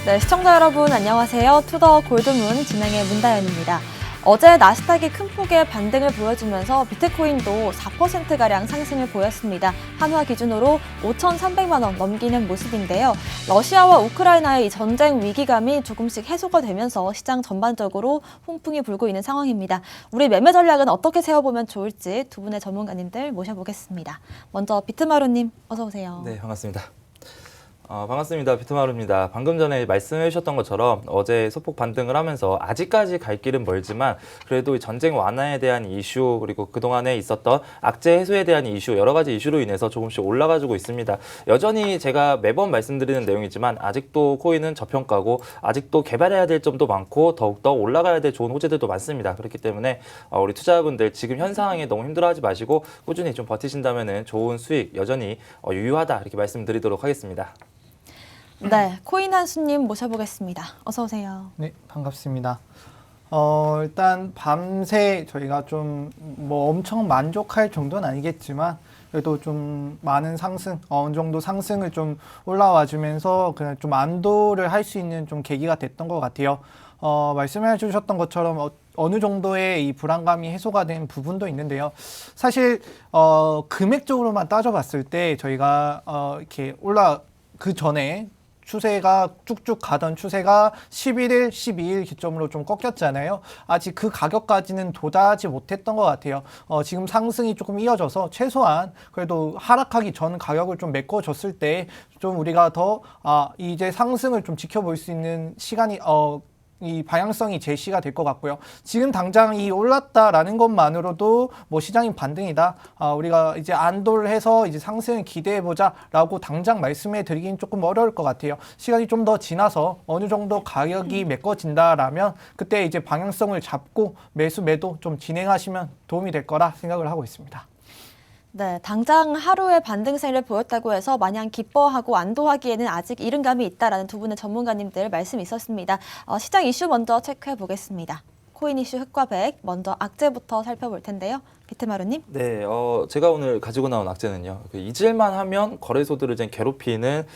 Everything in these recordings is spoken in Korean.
네, 시청자 여러분 안녕하세요. 투더 골드문 진행의 문다연입니다. 어제 나스닥이 큰 폭의 반등을 보여주면서 비트코인도 4%가량 상승을 보였습니다. 한화 기준으로 5,300만 원 넘기는 모습인데요. 러시아와 우크라이나의 이 전쟁 위기감이 조금씩 해소가 되면서 시장 전반적으로 홍풍이 불고 있는 상황입니다. 우리 매매 전략은 어떻게 세워보면 좋을지 두 분의 전문가님들 모셔보겠습니다. 먼저 비트마루님 어서 오세요. 네, 반갑습니다. 반갑습니다. 비트마루입니다. 방금 전에 말씀해 주셨던 것처럼 어제 소폭 반등을 하면서 아직까지 갈 길은 멀지만 그래도 전쟁 완화에 대한 이슈 그리고 그동안에 있었던 악재 해소에 대한 이슈 여러 가지 이슈로 인해서 조금씩 올라가지고 있습니다. 여전히 제가 매번 말씀드리는 내용이지만 아직도 코인은 저평가고 아직도 개발해야 될 점도 많고 더욱더 올라가야 될 좋은 호재들도 많습니다. 그렇기 때문에 우리 투자자분들 지금 현 상황에 너무 힘들어하지 마시고 꾸준히 좀 버티신다면 좋은 수익 여전히 유효하다 이렇게 말씀드리도록 하겠습니다. 네, 코인 한수님 모셔보겠습니다. 어서 오세요. 네, 반갑습니다. 일단 밤새 저희가 좀 뭐 엄청 만족할 정도는 아니겠지만 그래도 좀 많은 상승, 어느 정도 상승을 좀 올라와 주면서 그냥 좀 안도를 할 수 있는 좀 계기가 됐던 것 같아요. 말씀해 주셨던 것처럼 어느 정도의 이 불안감이 해소가 된 부분도 있는데요. 사실 금액적으로만 따져봤을 때 저희가 이렇게 그 전에 추세가 쭉쭉 가던 추세가 11일, 12일 기점으로 좀 꺾였잖아요. 아직 그 가격까지는 도달하지 못했던 것 같아요. 지금 상승이 조금 이어져서 최소한 그래도 하락하기 전 가격을 좀 메꿔줬을 때 좀 우리가 더 이제 상승을 좀 지켜볼 수 있는 시간이 이 방향성이 제시가 될 것 같고요. 지금 당장 이 올랐다라는 것만으로도 뭐 시장이 반등이다. 우리가 이제 안도를 해서 이제 상승을 기대해보자라고 당장 말씀해 드리긴 조금 어려울 것 같아요. 시간이 좀 더 지나서 어느 정도 가격이 메꿔진다라면 그때 이제 방향성을 잡고 매수 매도 좀 진행하시면 도움이 될 거라 생각을 하고 있습니다. 네, 당장 하루의 반등세를 보였다고 해서 마냥 기뻐하고 안도하기에는 아직 이른 감이 있다라는 두 분의 전문가님들 말씀 있었습니다. 시장 이슈 먼저 체크해 보겠습니다. 코인 이슈 흑과 백, 먼저 악재부터 살펴볼 텐데요. 비트마루님. 네, 제가 오늘 가지고 나온 악재는요. 잊을만 하면 거래소들을 이제 괴롭히는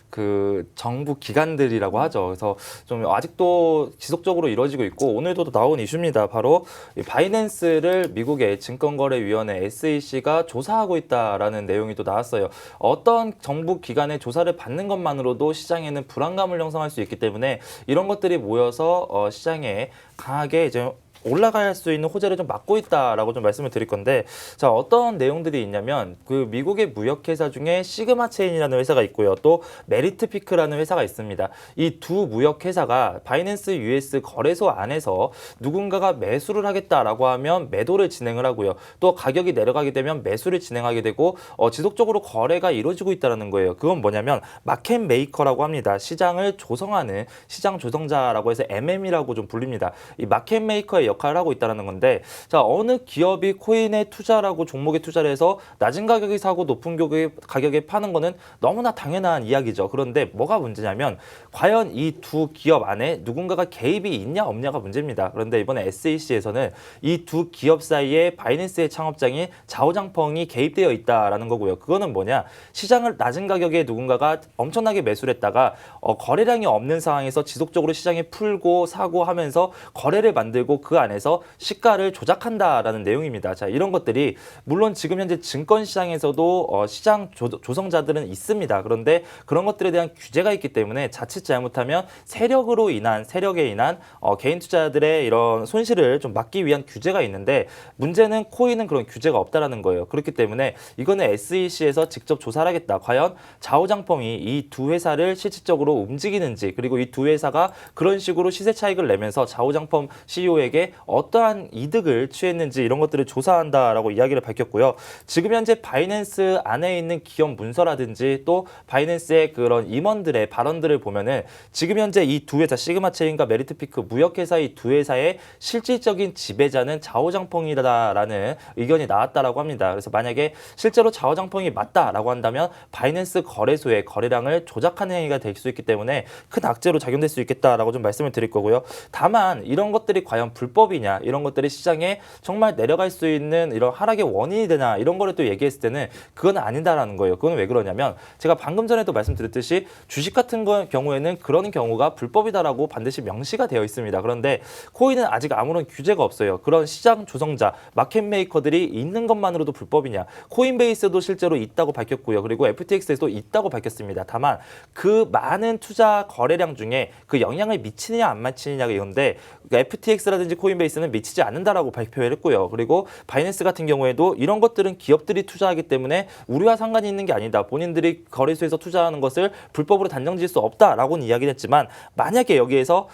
그 정부 기관들이라고 하죠. 그래서 좀 아직도 지속적으로 이루어지고 있고 오늘도 나온 이슈입니다. 바로 바이낸스를 미국의 증권거래위원회 SEC가 조사하고 있다라는 내용이 또 나왔어요. 어떤 정부 기관의 조사를 받는 것만으로도 시장에는 불안감을 형성할 수 있기 때문에 이런 것들이 모여서 시장에 강하게 이제 올라갈 수 있는 호재를 좀 막고 있다라고 좀 말씀을 드릴 건데, 자, 어떤 내용들이 있냐면 그 미국의 무역회사 중에 시그마 체인이라는 회사가 있고요. 또 메리트 피크라는 회사가 있습니다. 이 두 무역회사가 바이낸스 US 거래소 안에서 누군가가 매수를 하겠다라고 하면 매도를 진행을 하고요. 또 가격이 내려가게 되면 매수를 진행하게 되고 지속적으로 거래가 이루어지고 있다는 거예요. 그건 뭐냐면 마켓 메이커라고 합니다. 시장을 조성하는 시장 조성자라고 해서 MM이라고 좀 불립니다. 이 마켓 메이커의 역할을 하고 있다는 건데, 자, 어느 기업이 코인에 투자라고 종목에 투자를 해서 낮은 가격에 사고 높은 가격에 파는 거는 너무나 당연한 이야기죠. 그런데 뭐가 문제냐면 과연 이 두 기업 안에 누군가가 개입이 있냐 없냐가 문제입니다. 그런데 이번에 SEC에서는 이 두 기업 사이에 바이낸스의 창업장인 자오장펑이 개입되어 있다라는 거고요. 그거는 뭐냐? 시장을 낮은 가격에 누군가가 엄청나게 매수를 했다가 거래량이 없는 상황에서 지속적으로 시장에 풀고 사고 하면서 거래를 만들고 그 안에서 시가를 조작한다라는 내용입니다. 자, 이런 것들이 물론 지금 현재 증권 시장에서도 시장 조성자들은 있습니다. 그런데 그런 것들에 대한 규제가 있기 때문에 자칫 잘못하면 세력에 인한 개인 투자자들의 이런 손실을 좀 막기 위한 규제가 있는데, 문제는 코인은 그런 규제가 없다라는 거예요. 그렇기 때문에 이거는 SEC에서 직접 조사를 하겠다. 과연 자오장펑이 이 두 회사를 실질적으로 움직이는지, 그리고 이 두 회사가 그런 식으로 시세 차익을 내면서 자오장펑 CEO에게 어떠한 이득을 취했는지 이런 것들을 조사한다라고 이야기를 밝혔고요. 지금 현재 바이낸스 안에 있는 기업 문서라든지 또 바이낸스의 그런 임원들의 발언들을 보면은 지금 현재 이 두 회사 시그마 체인과 메리트 피크 무역회사 이 두 회사의 실질적인 지배자는 자오장펑이다라는 의견이 나왔다라고 합니다. 그래서 만약에 실제로 자오장펑이 맞다라고 한다면 바이낸스 거래소의 거래량을 조작하는 행위가 될 수 있기 때문에 큰 악재로 작용될 수 있겠다라고 좀 말씀을 드릴 거고요. 다만 이런 것들이 과연 불법 불법이냐 이런 것들이 시장에 정말 내려갈 수 있는 이런 하락의 원인이 되나 이런 거를 또 얘기했을 때는 그건 아니다라는 거예요. 그건 왜 그러냐면 제가 방금 전에도 말씀드렸듯이 주식 같은 경우에는 그런 경우가 불법이다라고 반드시 명시가 되어 있습니다. 그런데 코인은 아직 아무런 규제가 없어요. 그런 시장 조성자, 마켓 메이커들이 있는 것만으로도 불법이냐? 코인베이스도 실제로 있다고 밝혔고요. 그리고 FTX에도 있다고 밝혔습니다. 다만 그 많은 투자 거래량 중에 그 영향을 미치느냐 안 미치느냐가 이건데 FTX라든지 코인베이스는 미치지 않는다라고 발표를 했고요. 그리고 바이낸스 같은 경우에도 이런 것들은 기업들이 투자하기 때문에 우리와 상관이 있는 게 아니다. 본인들이 거래소에서 투자하는 것을 불법으로 단정지을 수 없다라고는 이야기를 했지만 만약에 여기에서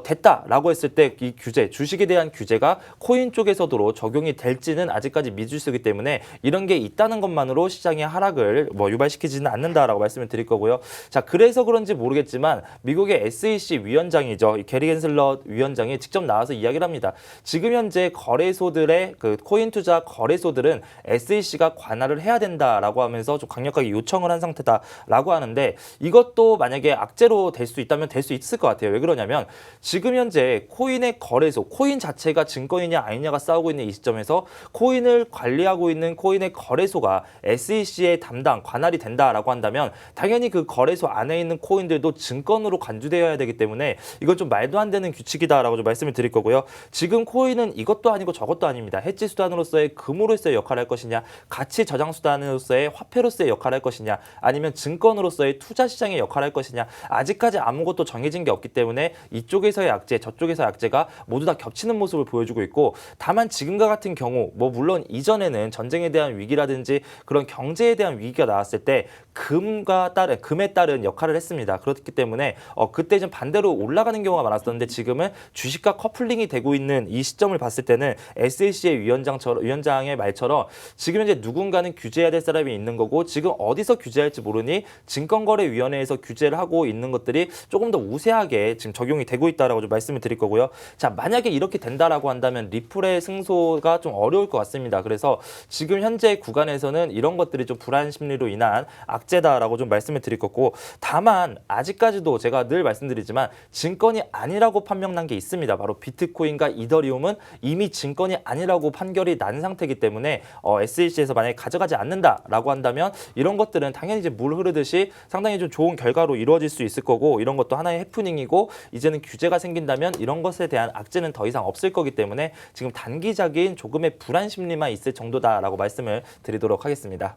됐다라고 했을 때 이 규제, 주식에 대한 규제가 코인 쪽에서도 적용이 될지는 아직까지 미지수이기 때문에 이런 게 있다는 것만으로 시장의 하락을 유발시키지는 않는다라고 말씀을 드릴 거고요. 자, 그래서 그런지 모르겠지만 미국의 SEC 위원장이죠. 게리 겐슬러 위원장이 직접 나와서 이야기를 합니다. 지금 현재 거래소들의 그 코인 투자 거래소들은 SEC가 관할을 해야 된다라고 하면서 좀 강력하게 요청을 한 상태다라고 하는데 이것도 만약에 악재로 될 수 있다면 될 수 있을 것 같아요. 왜 그러냐면 지금 현재 코인의 거래소, 코인 자체가 증권이냐 아니냐가 싸우고 있는 이 시점에서 코인을 관리하고 있는 코인의 거래소가 SEC의 담당, 관할이 된다라고 한다면 당연히 그 거래소 안에 있는 코인들도 증권으로 간주되어야 되기 때문에 이건 좀 말도 안 되는 규칙이다라고 좀 말씀을 드릴 거고요. 지금 코인은 이것도 아니고 저것도 아닙니다. 해지 수단으로서의 금으로서의 역할을 할 것이냐, 가치 저장 수단으로서의 화폐로서의 역할을 할 것이냐, 아니면 증권으로서의 투자 시장의 역할을 할 것이냐, 아직까지 아무것도 정해진 게 없기 때문에 이쪽에서의 악재, 저쪽에서의 악재가 모두 다 겹치는 모습을 보여주고 있고, 다만 지금과 같은 경우 물론 이전에는 전쟁에 대한 위기라든지 그런 경제에 대한 위기가 나왔을 때 금에 따른 역할을 했습니다. 그렇기 때문에 그때 좀 반대로 올라가는 경우가 많았었는데 지금은 주식과 커플링이 되고 있는 이 시점을 봤을 때는 SEC의 위원장의 말처럼 지금 현재 누군가는 규제해야 될 사람이 있는 거고 지금 어디서 규제할지 모르니 증권거래위원회에서 규제를 하고 있는 것들이 조금 더 우세하게 지금 적용이 되고 있다라고 좀 말씀을 드릴 거고요. 자, 만약에 이렇게 된다라고 한다면 리플의 승소가 좀 어려울 것 같습니다. 그래서 지금 현재 구간에서는 이런 것들이 좀 불안 심리로 인한 악재다라고 좀 말씀을 드릴 거고, 다만 아직까지도 제가 늘 말씀드리지만 증권이 아니라고 판명난 게 있습니다. 바로 비트코인과 이더리움은 이미 증권이 아니라고 판결이 난 상태이기 때문에 SEC에서 만약에 가져가지 않는다라고 한다면 이런 것들은 당연히 이제 물 흐르듯이 상당히 좀 좋은 결과로 이루어질 수 있을 거고, 이런 것도 하나의 해프닝이고 이제는 규제가 생긴다면 이런 것에 대한 악재는 더 이상 없을 거기 때문에 지금 단기적인 조금의 불안 심리만 있을 정도다라고 말씀을 드리도록 하겠습니다.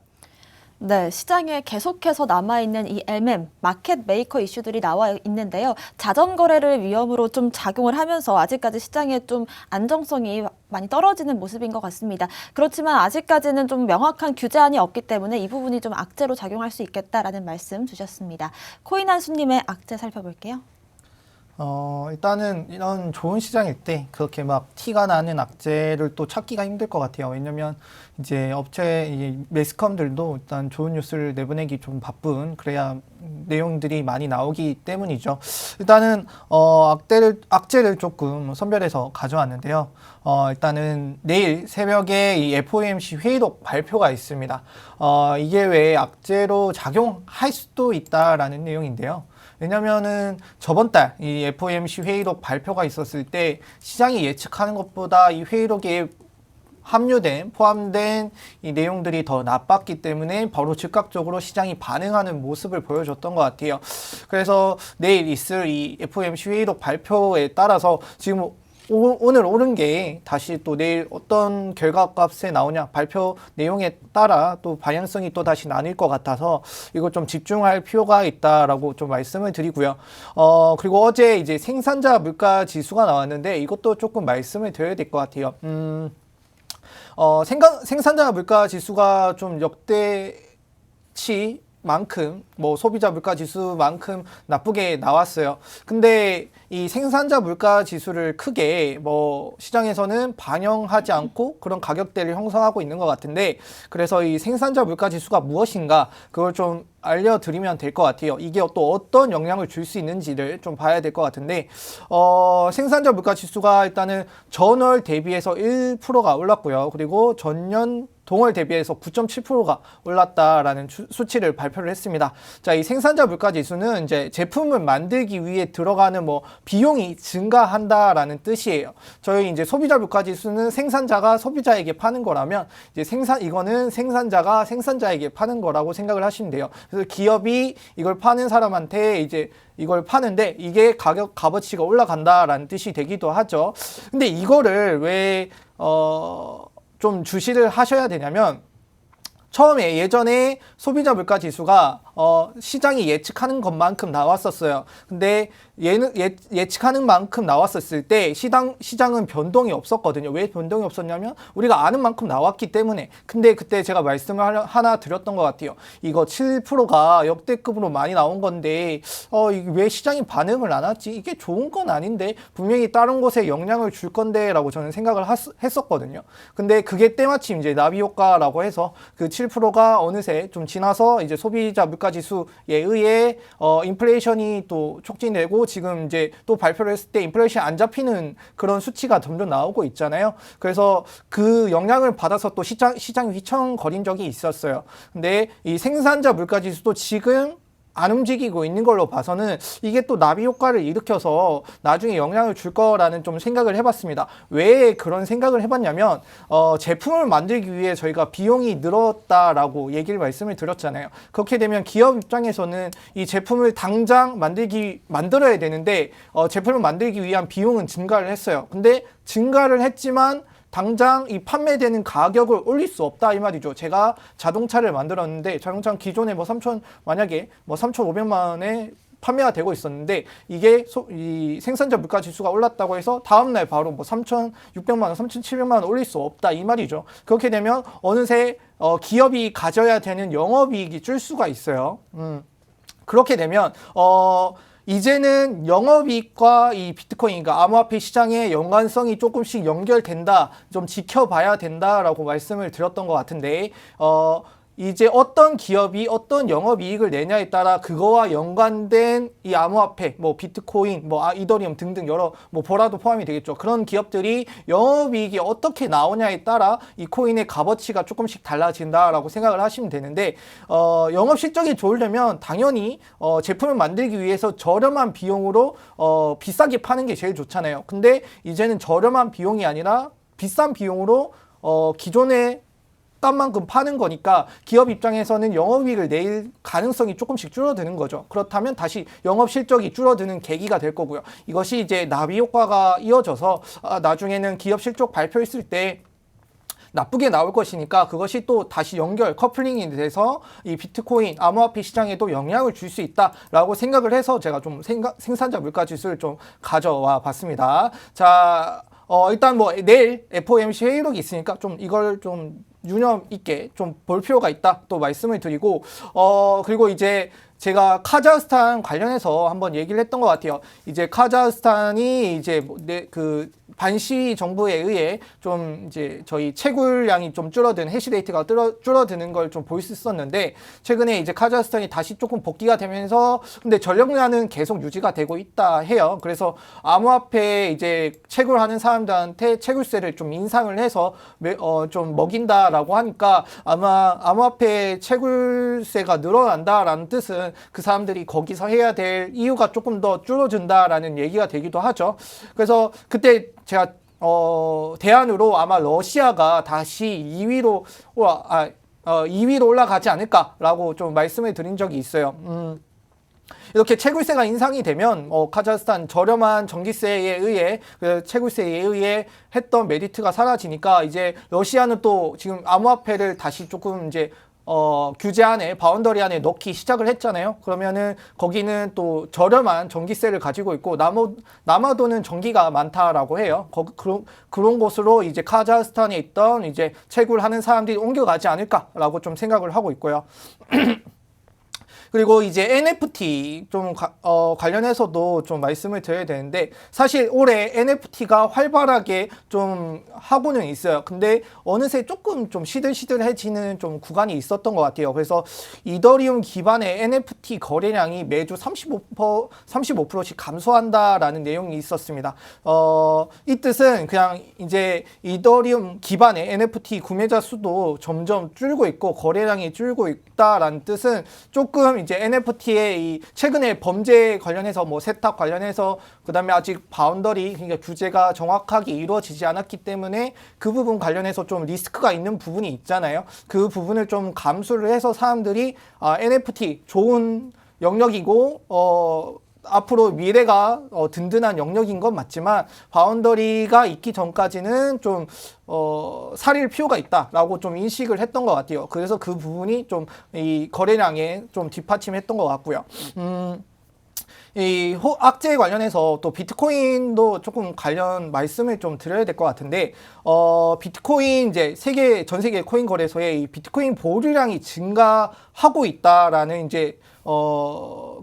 네, 시장에 계속해서 남아있는 이 MM, 마켓 메이커 이슈들이 나와 있는데요. 자전거래를 위험으로 좀 작용을 하면서 아직까지 시장에 좀 안정성이 많이 떨어지는 모습인 것 같습니다. 그렇지만 아직까지는 좀 명확한 규제안이 없기 때문에 이 부분이 좀 악재로 작용할 수 있겠다라는 말씀 주셨습니다. 코인 한수님의 악재 살펴볼게요. 일단은 이런 좋은 시장일 때 그렇게 막 티가 나는 악재를 또 찾기가 힘들 것 같아요. 왜냐면 이제 이 매스컴들도 일단 좋은 뉴스를 내보내기 좀 바쁜, 그래야 내용들이 많이 나오기 때문이죠. 일단은 악재를 조금 선별해서 가져왔는데요. 일단은 내일 새벽에 이 FOMC 회의록 발표가 있습니다. 이게 왜 악재로 작용할 수도 있다라는 내용인데요. 왜냐면은 저번 달 이 FOMC 회의록 발표가 있었을 때 시장이 예측하는 것보다 이 회의록에 포함된 이 내용들이 더 나빴기 때문에 바로 즉각적으로 시장이 반응하는 모습을 보여줬던 것 같아요. 그래서 내일 있을 이 FOMC 회의록 발표에 따라서 지금 오늘 오른 게 다시 또 내일 어떤 결과값에 나오냐, 발표 내용에 따라 또 방향성이 또 다시 나뉠 것 같아서 이거 좀 집중할 필요가 있다라고 좀 말씀을 드리고요. 그리고 어제 이제 생산자 물가 지수가 나왔는데 이것도 조금 말씀을 드려야 될 것 같아요. 생산자 물가 지수가 좀 역대치 만큼 소비자 물가 지수만큼 나쁘게 나왔어요. 근데 이 생산자 물가 지수를 크게 시장에서는 반영하지 않고 그런 가격대를 형성하고 있는 것 같은데, 그래서 이 생산자 물가 지수가 무엇인가 그걸 좀 알려드리면 될 것 같아요. 이게 또 어떤 영향을 줄 수 있는지를 좀 봐야 될 것 같은데, 생산자 물가 지수가 일단은 전월 대비해서 1%가 올랐고요. 그리고 전년 동월 대비해서 9.7%가 올랐다라는 수치를 발표를 했습니다. 자, 이 생산자 물가 지수는 이제 제품을 만들기 위해 들어가는 뭐 비용이 증가한다라는 뜻이에요. 저희 이제 소비자 물가 지수는 생산자가 소비자에게 파는 거라면 이제 이거는 생산자가 생산자에게 파는 거라고 생각을 하시면 돼요. 그래서 기업이 이걸 파는 사람한테 이제 이걸 파는데 이게 값어치가 올라간다라는 뜻이 되기도 하죠. 근데 이거를 왜 좀 주시를 하셔야 되냐면, 처음에 예전에 소비자 물가 지수가 시장이 예측하는 것만큼 나왔었어요. 근데 얘는 예측하는 만큼 나왔었을 때 시장은 변동이 없었거든요. 왜 변동이 없었냐면 우리가 아는 만큼 나왔기 때문에. 근데 그때 제가 말씀을 하나 드렸던 것 같아요. 이거 7%가 역대급으로 많이 나온 건데 이게 왜 시장이 반응을 안 하지? 이게 좋은 건 아닌데 분명히 다른 곳에 영향을 줄 건데 라고 저는 생각을 했었거든요. 근데 그게 때마침 이제 나비 효과라고 해서 그 7%가 어느새 좀 지나서 이제 소비자 물가 지수에 의해 인플레이션이 또 촉진되고 지금 이제 또 발표를 했을 때 인플레이션 안 잡히는 그런 수치가 점점 나오고 있잖아요. 그래서 그 영향을 받아서 또 시장이 휘청거린 적이 있었어요. 근데 이 생산자 물가 지수도 지금 안 움직이고 있는 걸로 봐서는 이게 또 나비 효과를 일으켜서 나중에 영향을 줄 거라는 좀 생각을 해봤습니다. 왜 그런 생각을 해봤냐면 제품을 만들기 위해 저희가 비용이 늘었다라고 말씀을 드렸잖아요. 그렇게 되면 기업 입장에서는 이 제품을 당장 만들어야 되는데 제품을 만들기 위한 비용은 증가를 했어요. 근데 증가를 했지만 당장 이 판매되는 가격을 올릴 수 없다 이 말이죠. 제가 자동차를 만들었는데 자동차는 기존에 만약에 3,500만 원에 판매가 되고 있었는데 이게 이 생산자 물가 지수가 올랐다고 해서 다음날 바로 3,600만 원, 3,700만 원 올릴 수 없다 이 말이죠. 그렇게 되면 어느새 기업이 가져야 되는 영업이익이 줄 수가 있어요. 그렇게 되면 이제는 영업이익과 이 비트코인과 암호화폐 시장의 연관성이 조금씩 연결된다, 좀 지켜봐야 된다라고 말씀을 드렸던 것 같은데 이제 어떤 기업이 어떤 영업이익을 내냐에 따라 그거와 연관된 이 암호화폐, 비트코인, 이더리움 등등 여러 보라도 포함이 되겠죠. 그런 기업들이 영업이익이 어떻게 나오냐에 따라 이 코인의 값어치가 조금씩 달라진다라고 생각을 하시면 되는데 영업 실적이 좋으려면 당연히 제품을 만들기 위해서 저렴한 비용으로 비싸게 파는 게 제일 좋잖아요. 근데 이제는 저렴한 비용이 아니라 비싼 비용으로 기존의 값만큼 파는 거니까 기업 입장에서는 영업이익을 낼 가능성이 조금씩 줄어드는 거죠. 그렇다면 다시 영업 실적이 줄어드는 계기가 될 거고요. 이것이 이제 나비 효과가 이어져서 나중에는 기업 실적 발표했을 때 나쁘게 나올 것이니까 그것이 또 다시 커플링이 돼서 이 비트코인, 암호화폐 시장에도 영향을 줄 수 있다라고 생각을 해서 제가 좀 생산자 물가 지수를 좀 가져와 봤습니다. 자, 일단 내일 FOMC 회의록이 있으니까 좀 이걸 좀 유념 있게 좀 볼 필요가 있다 또 말씀을 드리고 그리고 이제 제가 카자흐스탄 관련해서 한번 얘기를 했던 것 같아요. 이제 카자흐스탄이 이제 그 반시 정부에 의해 좀 이제 저희 채굴량이 좀 줄어든 해시레이트가 줄어드는 걸 좀 볼 수 있었는데 최근에 이제 카자흐스탄이 다시 조금 복귀가 되면서 근데 전력량은 계속 유지가 되고 있다 해요. 그래서 암호화폐 이제 채굴하는 사람들한테 채굴세를 좀 인상을 해서 좀 먹인다라고 하니까 아마 암호화폐 채굴세가 늘어난다라는 뜻은 그 사람들이 거기서 해야 될 이유가 조금 더 줄어든다라는 얘기가 되기도 하죠. 그래서 그때 제가 대안으로 아마 러시아가 다시 2위로 올라가지 않을까라고 좀 말씀을 드린 적이 있어요. 이렇게 채굴세가 인상이 되면 카자흐스탄 저렴한 전기세에 의해 채굴세에 의해 했던 메리트가 사라지니까 이제 러시아는 또 지금 암호화폐를 다시 조금 이제 규제 안에 바운더리 안에 넣기 시작을 했잖아요. 그러면은 거기는 또 저렴한 전기세를 가지고 있고 남아도는 전기가 많다라고 해요. 그런 곳으로 이제 카자흐스탄에 있던 이제 채굴하는 사람들이 옮겨가지 않을까라고 좀 생각을 하고 있고요. 그리고 이제 NFT 좀 관련해서도 좀 말씀을 드려야 되는데, 사실 올해 NFT가 활발하게 좀 하고는 있어요. 근데 어느새 조금 좀 시들시들해지는 좀 구간이 있었던 것 같아요. 그래서 이더리움 기반의 NFT 거래량이 매주 35%씩 감소한다라는 내용이 있었습니다. 이 뜻은 그냥 이제 이더리움 기반의 NFT 구매자 수도 점점 줄고 있고 거래량이 줄고 있다라는 뜻은, 조금 이제 NFT의 이 최근에 범죄 관련해서 뭐 세탁 관련해서 그다음에 아직 바운더리, 그러니까 규제가 정확하게 이루어지지 않았기 때문에 그 부분 관련해서 좀 리스크가 있는 부분이 있잖아요. 그 부분을 좀 감수를 해서 사람들이 NFT 좋은 영역이고 앞으로 미래가 든든한 영역인 건 맞지만, 바운더리가 있기 전까지는 좀 살릴 필요가 있다라고 좀 인식을 했던 것 같아요. 그래서 그 부분이 좀 이 거래량에 좀 뒷받침했던 것 같고요. 이 악재 관련해서 또 비트코인도 조금 관련 말씀을 좀 드려야 될 것 같은데, 비트코인 이제 전 세계 코인 거래소에 이 비트코인 보유량이 증가하고 있다라는 이제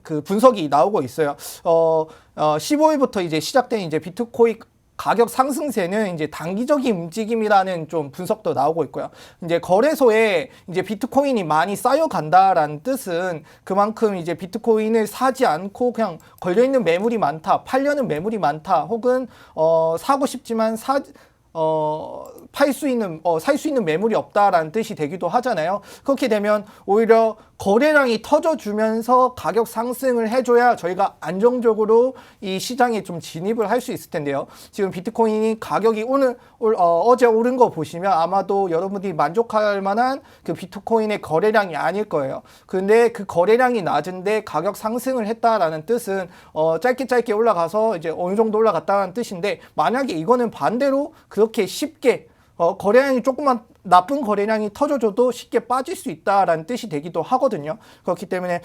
그 분석이 나오고 있어요. 15일부터 이제 시작된 이제 비트코인 가격 상승세는 이제 단기적인 움직임이라는 좀 분석도 나오고 있고요. 이제 거래소에 이제 비트코인이 많이 쌓여간다라는 뜻은 그만큼 이제 비트코인을 사지 않고 그냥 걸려있는 매물이 많다, 팔려는 매물이 많다, 혹은 사고 싶지만 살 수 있는 매물이 없다라는 뜻이 되기도 하잖아요. 그렇게 되면 오히려 거래량이 터져주면서 가격 상승을 해줘야 저희가 안정적으로 이 시장에 좀 진입을 할 수 있을 텐데요. 지금 비트코인이 가격이 어제 오른 거 보시면 아마도 여러분들이 만족할 만한 그 비트코인의 거래량이 아닐 거예요. 근데 그 거래량이 낮은데 가격 상승을 했다라는 뜻은 짧게 올라가서 이제 어느 정도 올라갔다는 뜻인데, 만약에 이거는 반대로 그렇게 쉽게 거래량이 조금만 나쁜 거래량이 터져줘도 쉽게 빠질 수 있다라는 뜻이 되기도 하거든요. 그렇기 때문에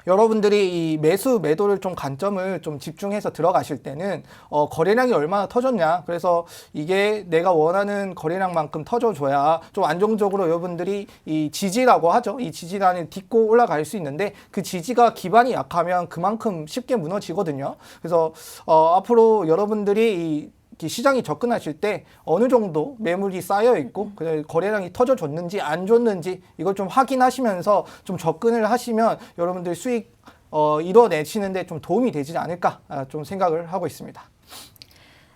여러분들이 이 매도를 좀 관점을 좀 집중해서 들어가실 때는 거래량이 얼마나 터졌냐, 그래서 이게 내가 원하는 거래량만큼 터져줘야 좀 안정적으로 여러분들이 이 지지라고 하죠. 이 지지단을 딛고 올라갈 수 있는데, 그 지지가 기반이 약하면 그만큼 쉽게 무너지거든요. 그래서 앞으로 여러분들이 이 시장이 접근하실 때 어느 정도 매물이 쌓여 있고 거래량이 터져줬는지 안 줬는지 이걸 좀 확인하시면서 좀 접근을 하시면 여러분들 수익 이뤄내시는데 좀 도움이 되지 않을까 좀 생각을 하고 있습니다.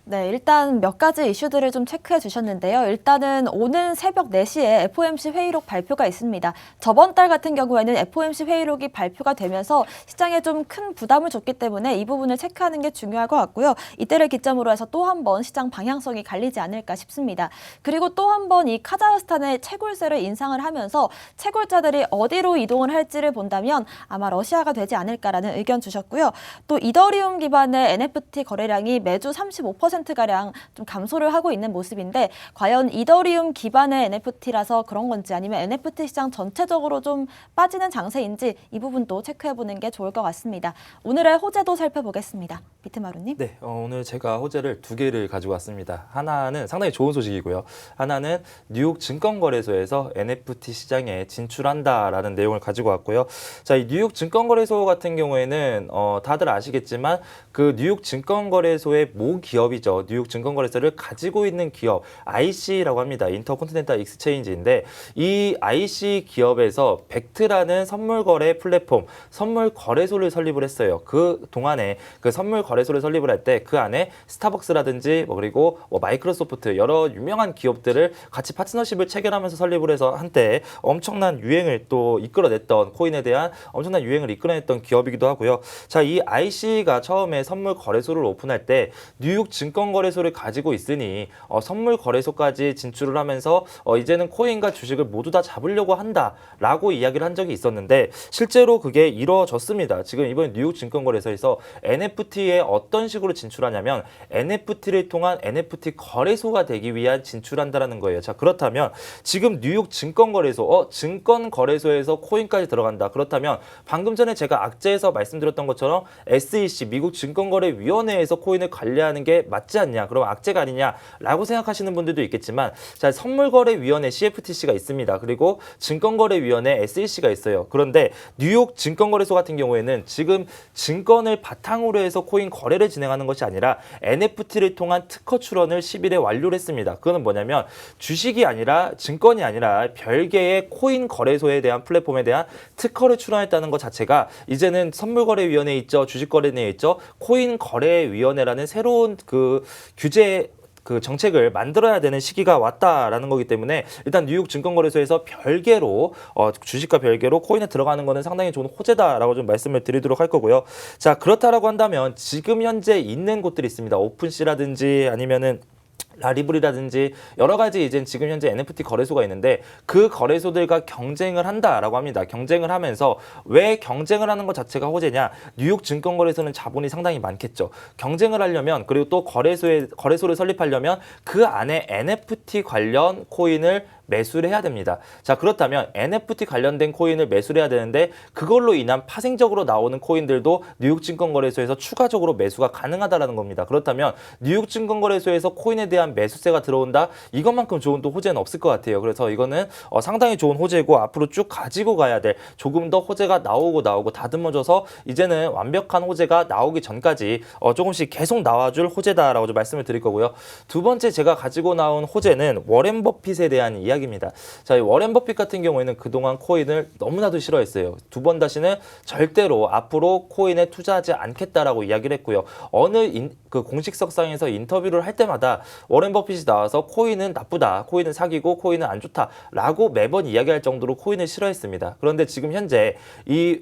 네, 일단 몇 가지 이슈들을 좀 체크해 주셨는데요. 일단은 오는 새벽 4시에 FOMC 회의록 발표가 있습니다. 저번 달 같은 경우에는 FOMC 회의록이 발표가 되면서 시장에 좀 큰 부담을 줬기 때문에 이 부분을 체크하는 게 중요할 것 같고요. 이때를 기점으로 해서 또 한 번 시장 방향성이 갈리지 않을까 싶습니다. 그리고 또 한 번 이 카자흐스탄의 채굴세를 인상을 하면서 채굴자들이 어디로 이동을 할지를 본다면 아마 러시아가 되지 않을까라는 의견 주셨고요. 또 이더리움 기반의 NFT 거래량이 매주 35%가량 좀 감소를 하고 있는 모습인데, 과연 이더리움 기반의 NFT라서 그런 건지 아니면 NFT 시장 전체적으로 좀 빠지는 장세인지 이 부분도 체크해보는 게 좋을 것 같습니다. 오늘의 호재도 살펴보겠습니다. 비트마루님. 네, 오늘 제가 호재를 2개를 가지고 왔습니다. 하나는 상당히 좋은 소식이고요. 하나는 뉴욕 증권거래소에서 NFT 시장에 진출한다라는 내용을 가지고 왔고요. 자, 이 뉴욕 증권거래소 같은 경우에는 다들 아시겠지만 그 뉴욕 증권거래소의 모 기업이죠. 뉴욕 증권거래소를 가지고 있는 기업 IC라고 합니다. 인터컨티넨탈 익스체인지인데, 이 IC 기업에서 벡트라는 선물거래 플랫폼, 선물거래소를 설립을 했어요. 그 동안에 그 선물거래소를 설립을 할 때 그 안에 스타벅스라든지 그리고 마이크로소프트 여러 유명한 기업들을 같이 파트너십을 체결하면서 설립을 해서 한때 엄청난 유행을 또 이끌어냈던, 코인에 대한 엄청난 유행을 이끌어냈던 기업이기도 하고요. 자, 이 IC가 처음에 선물거래소를 오픈할 때 뉴욕 증권거래소를 가지고 있으니 선물거래소까지 진출을 하면서 이제는 코인과 주식을 모두 다 잡으려고 한다라고 이야기를 한 적이 있었는데, 실제로 그게 이루어졌습니다. 지금 이번 뉴욕 증권거래소에서 NFT에 어떤 식으로 진출하냐면 NFT를 통한 NFT 거래소가 되기 위한 진출한다라는 거예요. 자, 그렇다면 지금 뉴욕 증권거래소, 증권거래소에서 코인까지 들어간다. 그렇다면 방금 전에 제가 악재에서 말씀드렸던 것처럼 SEC, 미국 증권거래위원회에서 코인을 관리하는 게 맞지 맞지 않냐? 그럼 악재가 아니냐라고 생각하시는 분들도 있겠지만 자, 선물거래위원회 CFTC가 있습니다. 그리고 증권거래위원회 SEC가 있어요. 그런데 뉴욕 증권거래소 같은 경우에는 지금 증권을 바탕으로 해서 코인 거래를 진행하는 것이 아니라 NFT를 통한 특허 출원을 10일에 완료를 했습니다. 그거는 뭐냐면 주식이 아니라 증권이 아니라 별개의 코인 거래소에 대한 플랫폼에 대한 특허를 출원했다는 것 자체가 이제는 선물거래위원회 있죠, 주식거래위원회 있죠, 코인거래위원회라는 새로운 그 규제 그 정책을 만들어야 되는 시기가 왔다라는 거기 때문에 일단 뉴욕 증권거래소에서 별개로 주식과 별개로 코인에 들어가는 거는 상당히 좋은 호재다라고 좀 말씀을 드리도록 할 거고요. 자, 그렇다라고 한다면 지금 현재 있는 곳들이 있습니다. 오픈시라든지 아니면은 라리블이라든지 여러 가지 이제 지금 현재 NFT 거래소가 있는데 그 거래소들과 경쟁을 한다라고 합니다. 경쟁을 하면서 왜 경쟁을 하는 것 자체가 호재냐? 뉴욕 증권거래소는 자본이 상당히 많겠죠. 경쟁을 하려면 그리고 또 거래소를 설립하려면 그 안에 NFT 관련 코인을 매수를 해야 됩니다. 자, 그렇다면 NFT 관련된 코인을 매수를 해야 되는데 그걸로 인한 파생적으로 나오는 코인들도 뉴욕 증권거래소에서 추가적으로 매수가 가능하다라는 겁니다. 그렇다면 뉴욕 증권거래소에서 코인에 대한 매수세가 들어온다? 이것만큼 좋은 또 호재는 없을 것 같아요. 그래서 이거는 상당히 좋은 호재고 앞으로 쭉 가지고 가야 될 조금 더 호재가 나오고 다듬어져서 이제는 완벽한 호재가 나오기 전까지 조금씩 계속 나와줄 호재다라고 좀 말씀을 드릴 거고요. 두 번째 제가 가지고 나온 호재는 워렌 버핏에 대한 이야기입니다. 자, 이 워렌 버핏 같은 경우에는 그동안 코인을 너무나도 싫어했어요. 두 번 다시는 절대로 앞으로 코인에 투자하지 않겠다라고 이야기를 했고요. 어느 그 공식석상에서 인터뷰를 할 때마다 워렌 버핏이 나와서 코인은 나쁘다, 코인은 사기고 코인은 안 좋다라고 매번 이야기할 정도로 코인을 싫어했습니다. 그런데 지금 현재 이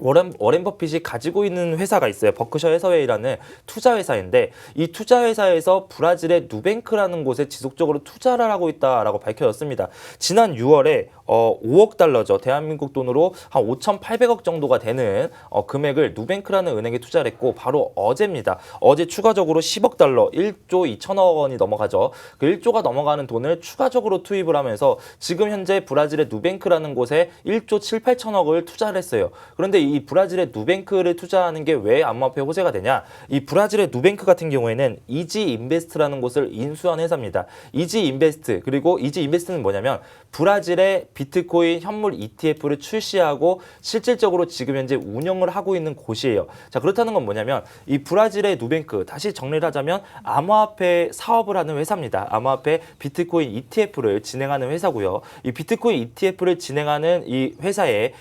워렌 버핏이 가지고 있는 회사가 있어요. 버크셔 해서웨이라는 투자 회사인데 이 투자 회사에서 브라질의 누뱅크라는 곳에 지속적으로 투자를 하고 있다라고 밝혀졌습니다. 지난 6월에 5억 달러죠. 대한민국 돈으로 한 5,800억 정도가 되는 금액을 누뱅크라는 은행에 투자를 했고 바로 어제입니다. 어제 추가적으로 10억 달러, 1조 2천억 원이 넘어가죠. 그 1조가 넘어가는 돈을 추가적으로 투입을 하면서 지금 현재 브라질의 누뱅크라는 곳에 1조 7, 8천억을 투자를 했어요. 그런데 이 브라질의 누뱅크를 투자하는 게 왜 암호화폐 호재가 되냐? 이 브라질의 누뱅크 같은 경우에는 이지 인베스트라는 곳을 인수한 회사입니다. 이지 인베스트, 그리고 이지 인베스트는 뭐냐면 브라질의 비트코인 현물 ETF를 출시하고 실질적으로 지금 현재 운영을 하고 있는 곳이에요. 자, 그렇다는 건 뭐냐면 이 브라질의 누뱅크, 다시 정리를 하자면 암호화폐 사업을 하는 회사입니다. 암호화폐 비트코인 ETF를 진행하는 회사고요. 이 비트코인 ETF를 진행하는 이 회사에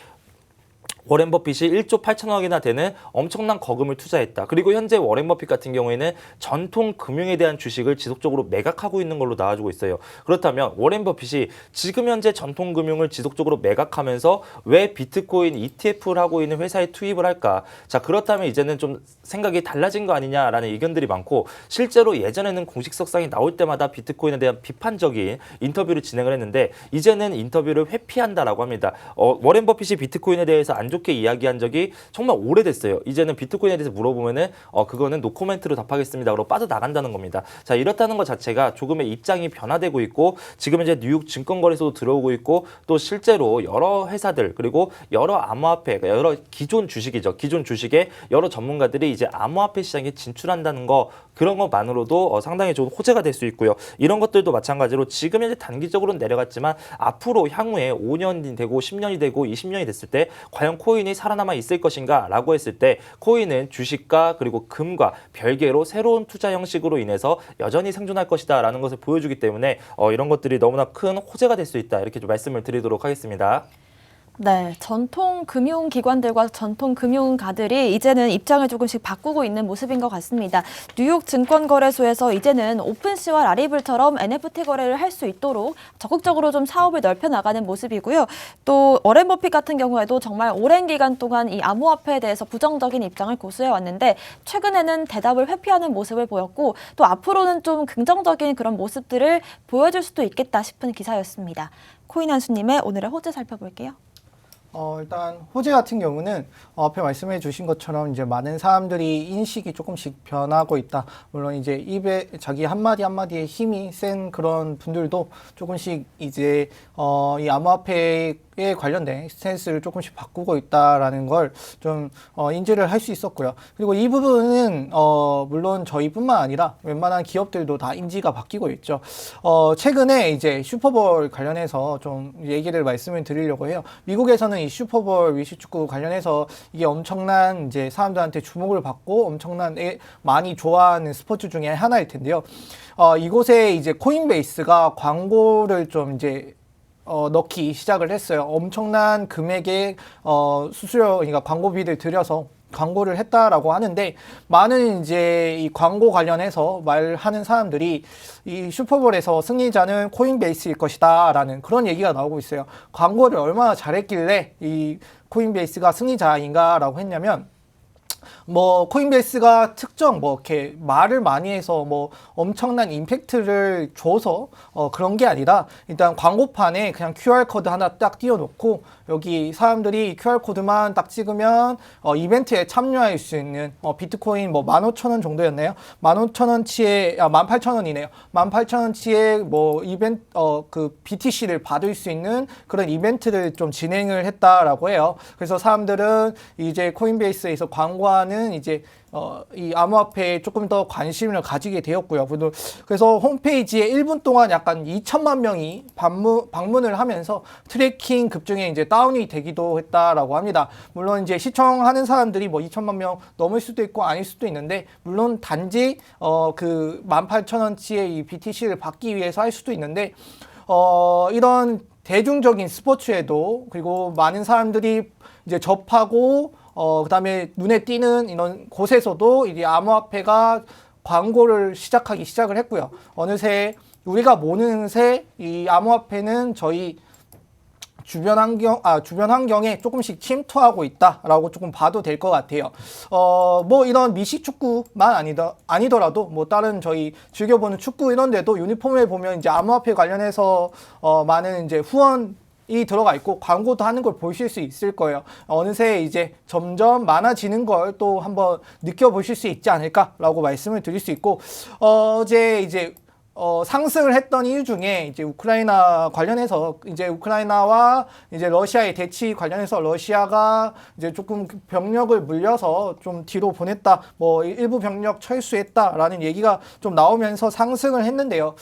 워렌 버핏이 1조 8천억이나 되는 엄청난 거금을 투자했다. 그리고 현재 워렌 버핏 같은 경우에는 전통 금융에 대한 주식을 지속적으로 매각하고 있는 걸로 나와주고 있어요. 그렇다면 워렌 버핏이 지금 현재 전통 금융을 지속적으로 매각하면서 왜 비트코인 ETF를 하고 있는 회사에 투입을 할까? 자, 그렇다면 이제는 좀 생각이 달라진 거 아니냐라는 의견들이 많고 실제로 예전에는 공식석상이 나올 때마다 비트코인에 대한 비판적인 인터뷰를 진행을 했는데 이제는 인터뷰를 회피한다라고 합니다. 워렌 버핏이 비트코인에 대해서 안 좋게 이야기한 적이 정말 오래됐어요. 이제는 비트코인에 대해서 물어보면은 그거는 노코멘트로 답하겠습니다. 그러고 빠져나간다는 겁니다. 자, 이렇다는 것 자체가 조금의 입장이 변화되고 있고 지금 이제 뉴욕 증권거래소도 들어오고 있고 또 실제로 여러 회사들 그리고 여러 암호화폐, 여러 기존 주식이죠. 기존 주식의 여러 전문가들이 이제 암호화폐 시장에 진출한다는 거 그런 것만으로도 상당히 좋은 호재가 될 수 있고요. 이런 것들도 마찬가지로 지금 현재 단기적으로는 내려갔지만 앞으로 향후에 5년이 되고 10년이 되고 20년이 됐을 때 과연 코인이 살아남아 있을 것인가 라고 했을 때 코인은 주식과 그리고 금과 별개로 새로운 투자 형식으로 인해서 여전히 생존할 것이다 라는 것을 보여주기 때문에 이런 것들이 너무나 큰 호재가 될 수 있다 이렇게 좀 말씀을 드리도록 하겠습니다. 네, 전통 금융기관들과 전통 금융가들이 이제는 입장을 조금씩 바꾸고 있는 모습인 것 같습니다. 뉴욕 증권거래소에서 이제는 오픈시와 라리블처럼 NFT 거래를 할 수 있도록 적극적으로 좀 사업을 넓혀 나가는 모습이고요. 또 워렌 버핏 같은 경우에도 정말 오랜 기간 동안 이 암호화폐에 대해서 부정적인 입장을 고수해 왔는데 최근에는 대답을 회피하는 모습을 보였고 또 앞으로는 좀 긍정적인 그런 모습들을 보여줄 수도 있겠다 싶은 기사였습니다. 코인 한수님의 오늘의 호재 살펴볼게요. 일단 호재 같은 경우는 앞에 말씀해 주신 것처럼 이제 많은 사람들이 인식이 조금씩 변하고 있다. 물론 이제 입에 자기 한마디 한마디에 힘이 센 그런 분들도 조금씩 이제 이 암호화폐 에 관련된 스탠스를 조금씩 바꾸고 있다라는 걸 좀 인지를 할 수 있었고요. 그리고 이 부분은 물론 저희뿐만 아니라 웬만한 기업들도 다 인지가 바뀌고 있죠. 최근에 이제 슈퍼볼 관련해서 좀 얘기를 말씀을 드리려고 해요. 미국에서는 이 슈퍼볼 위시축구 관련해서 이게 엄청난 이제 사람들한테 주목을 받고 엄청난 많이 좋아하는 스포츠 중에 하나일 텐데요. 이곳에 이제 코인베이스가 광고를 좀 이제 넣기 시작을 했어요. 엄청난 금액의 수수료, 그러니까 광고비를 들여서 광고를 했다라고 하는데, 많은 이제 이 광고 관련해서 말하는 사람들이 이 슈퍼볼에서 승리자는 코인베이스일 것이다라는 그런 얘기가 나오고 있어요. 광고를 얼마나 잘했길래 이 코인베이스가 승리자인가라고 했냐면, 뭐 코인베이스가 특정 뭐 이렇게 말을 많이 해서 뭐 엄청난 임팩트를 줘서 그런 게 아니라, 일단 광고판에 그냥 QR코드 하나 딱 띄워놓고 여기 사람들이 QR코드만 딱 찍으면 이벤트에 참여할 수 있는 비트코인 뭐 15,000원 정도였나요? 15,000원치의 18,000원이네요. 18,000원치의 뭐 이벤트 그 BTC를 받을 수 있는 그런 이벤트를 좀 진행을 했다라고 해요. 그래서 사람들은 이제 코인베이스에서 광고하는 이제 이 암호화폐에 조금 더 관심을 가지게 되었고요. 그래서 홈페이지에 1분 동안 약간 2천만 명이 방문을 하면서 트래킹 급증에 이제 다운이 되기도 했다라고 합니다. 물론 이제 시청하는 사람들이 뭐 2천만 명 넘을 수도 있고 아닐 수도 있는데, 물론 단지 그 18,000원치의 이 BTC를 받기 위해서 할 수도 있는데, 이런 대중적인 스포츠에도, 그리고 많은 사람들이 이제 접하고 그다음에 눈에 띄는 이런 곳에서도 이제 암호화폐가 광고를 시작을 했고요. 어느새 우리가 모르는 새 이 암호화폐는 저희 주변 환경에 조금씩 침투하고 있다라고 조금 봐도 될 것 같아요. 뭐 이런 미식축구만 아니더라도 뭐 다른 저희 즐겨보는 축구 이런 데도 유니폼에 보면 이제 암호화폐 관련해서 많은 이제 후원이 들어가 있고 광고도 하는 걸 보실 수 있을 거예요. 어느새 이제 점점 많아지는 걸 또 한번 느껴보실 수 있지 않을까라고 말씀을 드릴 수 있고, 어제 이제 상승을 했던 이유 중에 이제 우크라이나 관련해서, 이제 우크라이나와 이제 러시아의 대치 관련해서 러시아가 이제 조금 병력을 물려서 좀 뒤로 보냈다, 뭐 일부 병력 철수했다라는 얘기가 좀 나오면서 상승을 했는데요.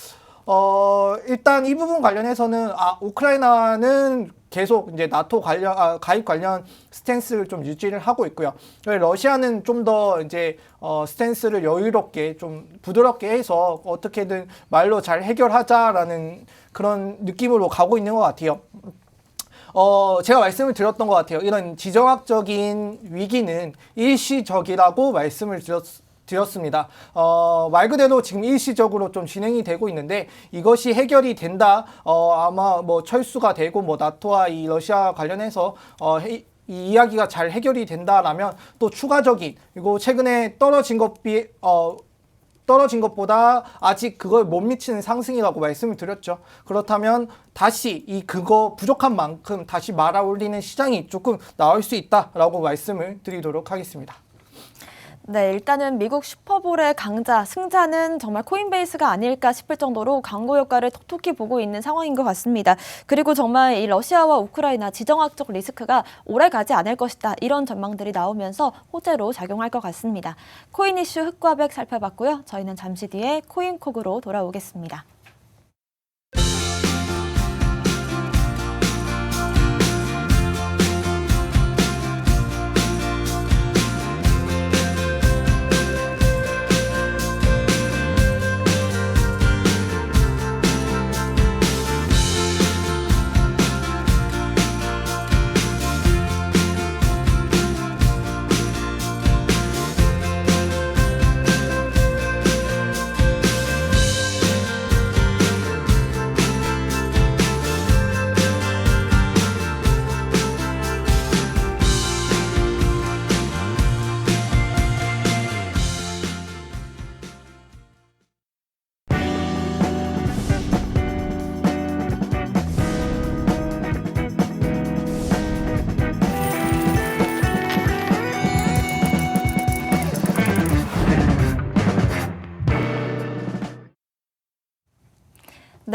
일단 이 부분 관련해서는 우크라이나는 계속 이제 나토 가입 관련 스탠스를 좀 유지를 하고 있고요. 러시아는 좀 더 이제 스탠스를 여유롭게 좀 부드럽게 해서 어떻게든 말로 잘 해결하자라는 그런 느낌으로 가고 있는 것 같아요. 제가 말씀을 드렸던 것 같아요. 이런 지정학적인 위기는 일시적이라고 말씀을 드렸습니다. 말 그대로 지금 일시적으로 좀 진행이 되고 있는데, 이것이 해결이 된다, 아마 뭐 철수가 되고 뭐 나토와 이 러시아 관련해서 이 이야기가 잘 해결이 된다라면, 또 추가적인, 그리고 최근에 떨어진 것보다 아직 그걸 못 미치는 상승이라고 말씀을 드렸죠. 그렇다면 다시 그거 부족한 만큼 다시 말아 올리는 시장이 조금 나올 수 있다라고 말씀을 드리도록 하겠습니다. 네, 일단은 미국 슈퍼볼의 승자는 정말 코인베이스가 아닐까 싶을 정도로 광고 효과를 톡톡히 보고 있는 상황인 것 같습니다. 그리고 정말 이 러시아와 우크라이나 지정학적 리스크가 오래 가지 않을 것이다, 이런 전망들이 나오면서 호재로 작용할 것 같습니다. 코인 이슈 흑과백 살펴봤고요. 저희는 잠시 뒤에 코인콕으로 돌아오겠습니다.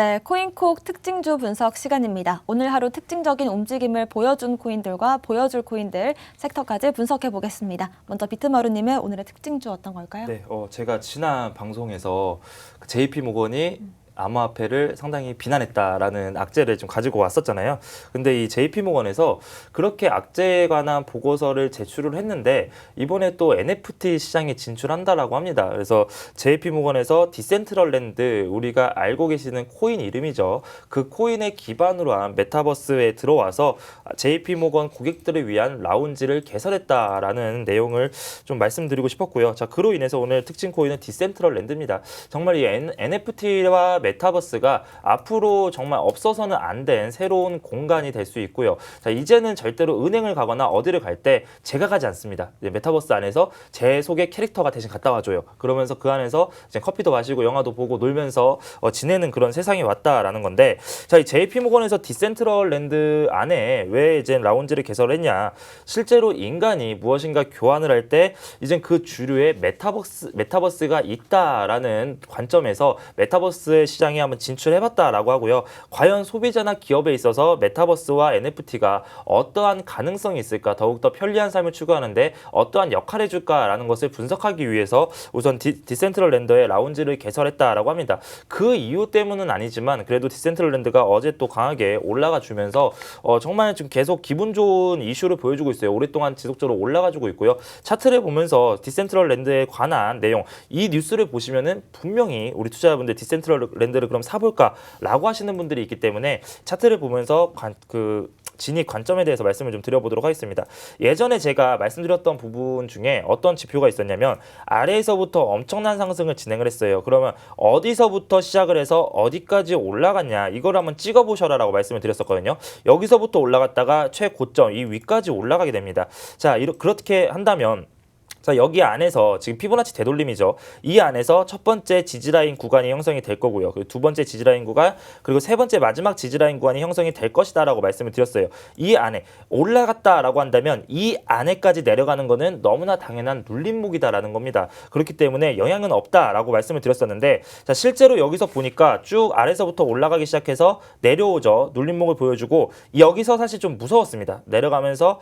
네, 코인콕 특징주 분석 시간입니다. 오늘 하루 특징적인 움직임을 보여준 코인들과 보여줄 코인들 섹터까지 분석해 보겠습니다. 먼저 비트머루님의 오늘의 특징주 어떤 걸까요? 네, 제가 지난 방송에서 JP모건이 암호화폐를 상당히 비난했다라는 악재를 좀 가지고 왔었잖아요. 근데 이 JP모건에서 그렇게 악재에 관한 보고서를 제출을 했는데 이번에 또 NFT 시장에 진출한다라고 합니다. 그래서 JP모건에서 디센트럴랜드, 우리가 알고 계시는 코인 이름이죠. 그 코인을 기반으로 한 메타버스에 들어와서 JP모건 고객들을 위한 라운지를 개설했다라는 내용을 좀 말씀드리고 싶었고요. 자, 그로 인해서 오늘 특징 코인은 디센트럴랜드입니다. 정말 이 NFT와 메타버스가 앞으로 정말 없어서는 안 된 새로운 공간이 될 수 있고요. 자, 이제는 절대로 은행을 가거나 어디를 갈 때 제가 가지 않습니다. 이제 메타버스 안에서 제 속의 캐릭터가 대신 갔다 와줘요. 그러면서 그 안에서 이제 커피도 마시고 영화도 보고 놀면서 지내는 그런 세상이 왔다라는 건데, 자, 이 JP모건에서 디센트럴랜드 안에 왜 이제 라운지를 개설했냐? 실제로 인간이 무엇인가 교환을 할 때 이제 그 주류에 메타버스가 있다라는 관점에서 메타버스의 시장에 한번 진출해봤다라고 하고요. 과연 소비자나 기업에 있어서 메타버스와 NFT가 어떠한 가능성이 있을까, 더욱더 편리한 삶을 추구하는데 어떠한 역할을 해줄까라는 것을 분석하기 위해서 우선 디센트럴랜드의 라운지를 개설했다라고 합니다. 그 이유 때문은 아니지만 그래도 디센트럴랜드가 어제 또 강하게 올라가 주면서 정말 지금 계속 기분 좋은 이슈를 보여주고 있어요. 오랫동안 지속적으로 올라가지고 있고요. 차트를 보면서 디센트럴랜드에 관한 내용, 이 뉴스를 보시면은 분명히 우리 투자자분들 디센트럴랜드를 그럼 사볼까라고 하시는 분들이 있기 때문에 차트를 보면서 진입 관점에 대해서 말씀을 좀 드려보도록 하겠습니다. 예전에 제가 말씀드렸던 부분 중에 어떤 지표가 있었냐면 아래에서부터 엄청난 상승을 진행을 했어요. 그러면 어디서부터 시작을 해서 어디까지 올라갔냐, 이걸 한번 찍어보셔라라고 말씀을 드렸었거든요. 여기서부터 올라갔다가 최고점 이 위까지 올라가게 됩니다. 자, 그렇게 한다면, 자, 여기 안에서 지금 피보나치 되돌림이죠. 이 안에서 첫 번째 지지라인 구간이 형성이 될 거고요. 그리고 두 번째 지지라인 구간, 그리고 세 번째 마지막 지지라인 구간이 형성이 될 것이다라고 말씀을 드렸어요. 이 안에 올라갔다라고 한다면 이 안에까지 내려가는 거는 너무나 당연한 눌림목이다라는 겁니다. 그렇기 때문에 영향은 없다라고 말씀을 드렸었는데, 자, 실제로 여기서 보니까 쭉 아래서부터 올라가기 시작해서 내려오죠. 눌림목을 보여주고 여기서 사실 좀 무서웠습니다. 내려가면서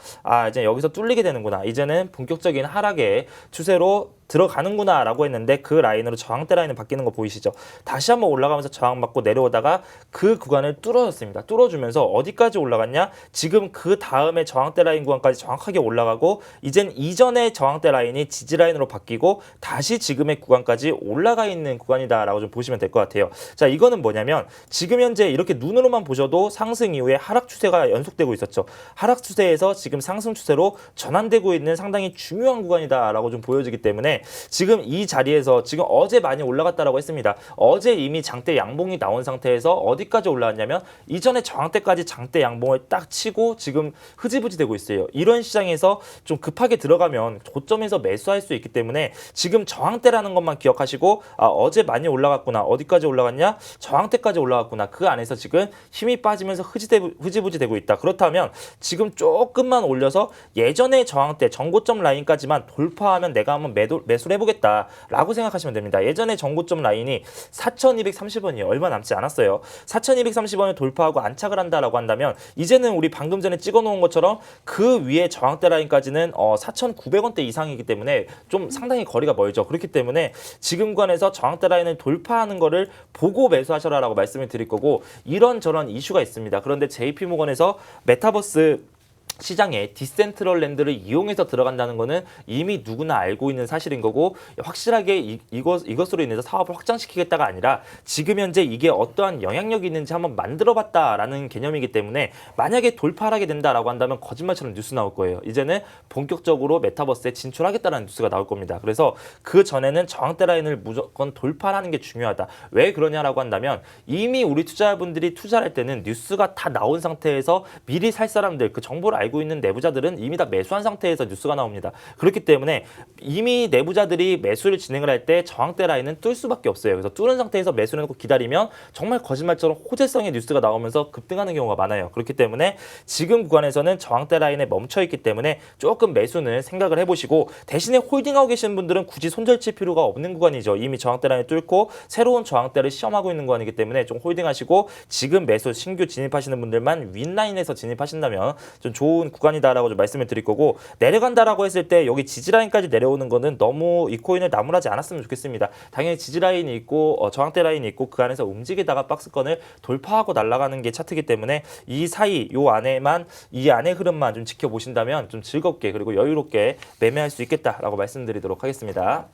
이제 여기서 뚫리게 되는구나, 이제는 본격적인 하락에 추세로 들어가는구나 라고 했는데 그 라인으로 저항대 라인을 바뀌는 거 보이시죠? 다시 한번 올라가면서 저항받고 내려오다가 그 구간을 뚫어줬습니다. 뚫어주면서 어디까지 올라갔냐? 지금 그 다음에 저항대 라인 구간까지 정확하게 올라가고 이젠 이전의 저항대 라인이 지지 라인으로 바뀌고 다시 지금의 구간까지 올라가 있는 구간이다 라고 좀 보시면 될 것 같아요. 자, 이거는 뭐냐면 지금 현재 이렇게 눈으로만 보셔도 상승 이후에 하락 추세가 연속되고 있었죠. 하락 추세에서 지금 상승 추세로 전환되고 있는 상당히 중요한 구간이다 라고 좀 보여지기 때문에 지금 이 자리에서 지금 어제 많이 올라갔다라고 했습니다. 어제 이미 장대 양봉이 나온 상태에서 어디까지 올라왔냐면 이전에 저항대까지 장대 양봉을 딱 치고 지금 흐지부지 되고 있어요. 이런 시장에서 좀 급하게 들어가면 고점에서 매수할 수 있기 때문에 지금 저항대라는 것만 기억하시고 어제 많이 올라갔구나, 어디까지 올라갔냐, 저항대까지 올라갔구나, 그 안에서 지금 힘이 빠지면서 흐지부지 되고 있다. 그렇다면 지금 조금만 올려서 예전의 저항대 정고점 라인까지만 돌파하면 내가 한번 매수를 해보겠다라고 생각하시면 됩니다. 예전에 정고점 라인이 4,230원이에요. 얼마 남지 않았어요. 4,230원을 돌파하고 안착을 한다라고 한다면 이제는 우리 방금 전에 찍어놓은 것처럼 그 위에 저항대 라인까지는 4,900원대 이상이기 때문에 좀 상당히 거리가 멀죠. 그렇기 때문에 지금 구간에서 저항대 라인을 돌파하는 거를 보고 매수하셔라라고 말씀을 드릴 거고, 이런저런 이슈가 있습니다. 그런데 JP모건에서 메타버스 시장에 디센트럴랜드를 이용해서 들어간다는 것은 이미 누구나 알고 있는 사실인 거고, 확실하게 이것으로 인해서 사업을 확장시키겠다가 아니라 지금 현재 이게 어떠한 영향력이 있는지 한번 만들어봤다라는 개념이기 때문에 만약에 돌파를 하게 된다라고 한다면 거짓말처럼 뉴스 나올 거예요. 이제는 본격적으로 메타버스에 진출하겠다는 뉴스가 나올 겁니다. 그래서 그 전에는 저항대 라인을 무조건 돌파하는 게 중요하다. 왜 그러냐라고 한다면 이미 우리 투자자분들이 투자할 때는 뉴스가 다 나온 상태에서 미리 살 사람들, 그 정보를 알고 알고 있는 내부자들은 이미 다 매수한 상태에서 뉴스가 나옵니다. 그렇기 때문에 이미 내부자들이 매수를 진행을 할 때 저항대 라인은 뚫 수밖에 없어요. 그래서 뚫은 상태에서 매수를 해놓고 기다리면 정말 거짓말처럼 호재성의 뉴스가 나오면서 급등하는 경우가 많아요. 그렇기 때문에 지금 구간에서는 저항대 라인에 멈춰 있기 때문에 조금 매수는 생각을 해보시고, 대신에 홀딩하고 계시는 분들은 굳이 손절칠 필요가 없는 구간이죠. 이미 저항대 라인을 뚫고 새로운 저항대를 시험하고 있는 구간이기 때문에 좀 홀딩하시고, 지금 매수 신규 진입하시는 분들만 윗라인에서 진입하신다면 좀 좋은 구간이다라고 좀 말씀을 드릴 거고, 내려간다라고 했을 때 여기 지지라인까지 내려오는 거는 너무 이 코인을 나무라지 않았으면 좋겠습니다. 당연히 지지라인이 있고 저항대 라인이 있고 그 안에서 움직이다가 박스권을 돌파하고 날아가는 게 차트이기 때문에 이 사이 요 안에만 이 안의 흐름만 좀 지켜보신다면 좀 즐겁게 그리고 여유롭게 매매할 수 있겠다라고 말씀드리도록 하겠습니다.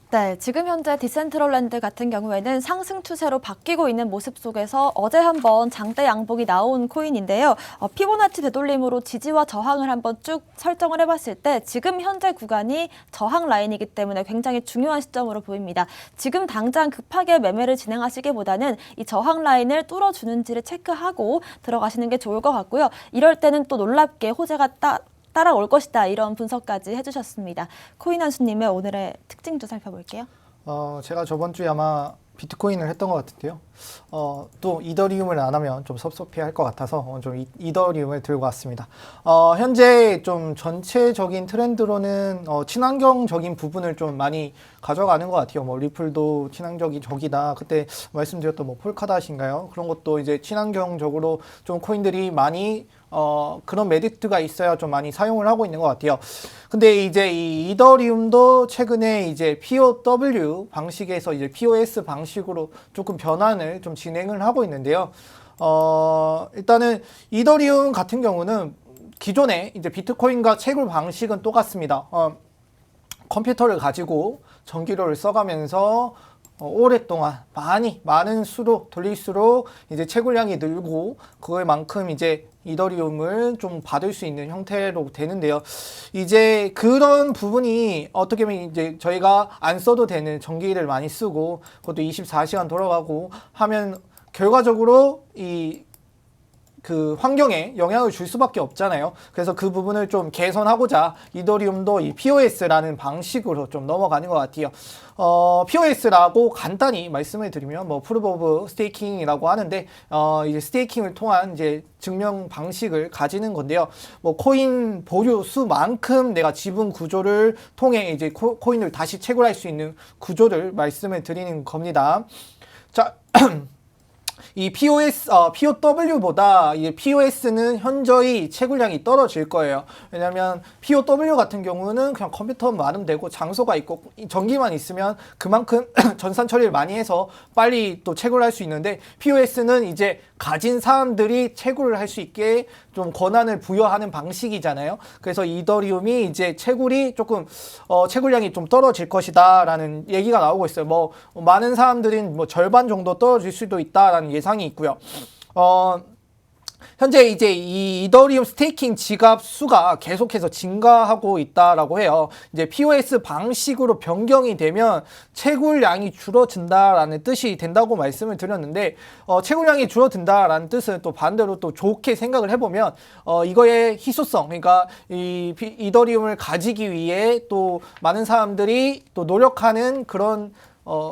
네, 지금 현재 디센트럴랜드 같은 경우에는 상승 추세로 바뀌고 있는 모습 속에서 어제 한번 장대 양봉이 나온 코인인데요. 피보나치 되돌림으로 지지와 저항을 한번 쭉 설정을 해봤을 때 지금 현재 구간이 저항 라인이기 때문에 굉장히 중요한 시점으로 보입니다. 지금 당장 급하게 매매를 진행하시기보다는 이 저항 라인을 뚫어주는지를 체크하고 들어가시는 게 좋을 것 같고요. 이럴 때는 또 놀랍게 호재가 따라올 것이다, 이런 분석까지 해주셨습니다. 코인 한수님의 오늘의 특징 좀 살펴볼게요. 제가 저번 주에 아마 비트코인을 했던 것 같은데요. 또 이더리움을 안 하면 좀 섭섭해 할 것 같아서 좀 이더리움을 들고 왔습니다. 현재 좀 전체적인 트렌드로는 친환경적인 부분을 좀 많이 가져가는 것 같아요. 뭐 리플도 친환경적이다. 그때 말씀드렸던 뭐 폴카닷인가요? 그런 것도 이제 친환경적으로 좀 코인들이 많이 그런 메리트가 있어야 좀 많이 사용을 하고 있는 것 같아요. 근데 이제 이 이더리움도 최근에 이제 POW 방식에서 이제 POS 방식으로 조금 변환을 좀 진행을 하고 있는데요. 일단은 이더리움 같은 경우는 기존에 이제 비트코인과 채굴 방식은 똑같습니다. 컴퓨터를 가지고 전기료를 써가면서 오랫동안 많은 수로 돌릴수록 이제 채굴량이 늘고 그거만큼 이제 이더리움을 좀 받을 수 있는 형태로 되는데요. 이제 그런 부분이 어떻게 보면 이제 저희가 안 써도 되는 전기를 많이 쓰고 그것도 24시간 돌아가고 하면 결과적으로 그 환경에 영향을 줄 수밖에 없잖아요. 그래서 그 부분을 좀 개선하고자 이더리움도 이 POS라는 방식으로 좀 넘어가는 것 같아요. POS라고 간단히 말씀을 드리면 뭐 프루프 오브 스테이킹이라고 하는데 이제 스테이킹을 통한 이제 증명 방식을 가지는 건데요. 뭐 코인 보유 수만큼 내가 지분 구조를 통해 이제 코인을 다시 채굴할 수 있는 구조를 말씀을 드리는 겁니다. 자. 이 POW보다 이 POS는 현저히 채굴량이 떨어질 거예요. 왜냐하면 POW 같은 경우는 그냥 컴퓨터만 많으면 되고 장소가 있고 전기만 있으면 그만큼 전산 처리를 많이 해서 빨리 또 채굴할 수 있는데, POS는 이제 가진 사람들이 채굴을 할 수 있게 좀 권한을 부여하는 방식이잖아요. 그래서 이더리움이 이제 채굴이 조금 채굴량이 좀 떨어질 것이다라는 얘기가 나오고 있어요. 뭐 많은 사람들은 뭐 절반 정도 떨어질 수도 있다라는 예상이 있고요. 현재 이제 이 이더리움 스테이킹 지갑 수가 계속해서 증가하고 있다라고 해요. 이제 POS 방식으로 변경이 되면 채굴량이 줄어든다라는 뜻이 된다고 말씀을 드렸는데, 채굴량이 줄어든다라는 뜻은 또 반대로 또 좋게 생각을 해보면 이거의 희소성, 그러니까 이 이더리움을 가지기 위해 또 많은 사람들이 또 노력하는 그런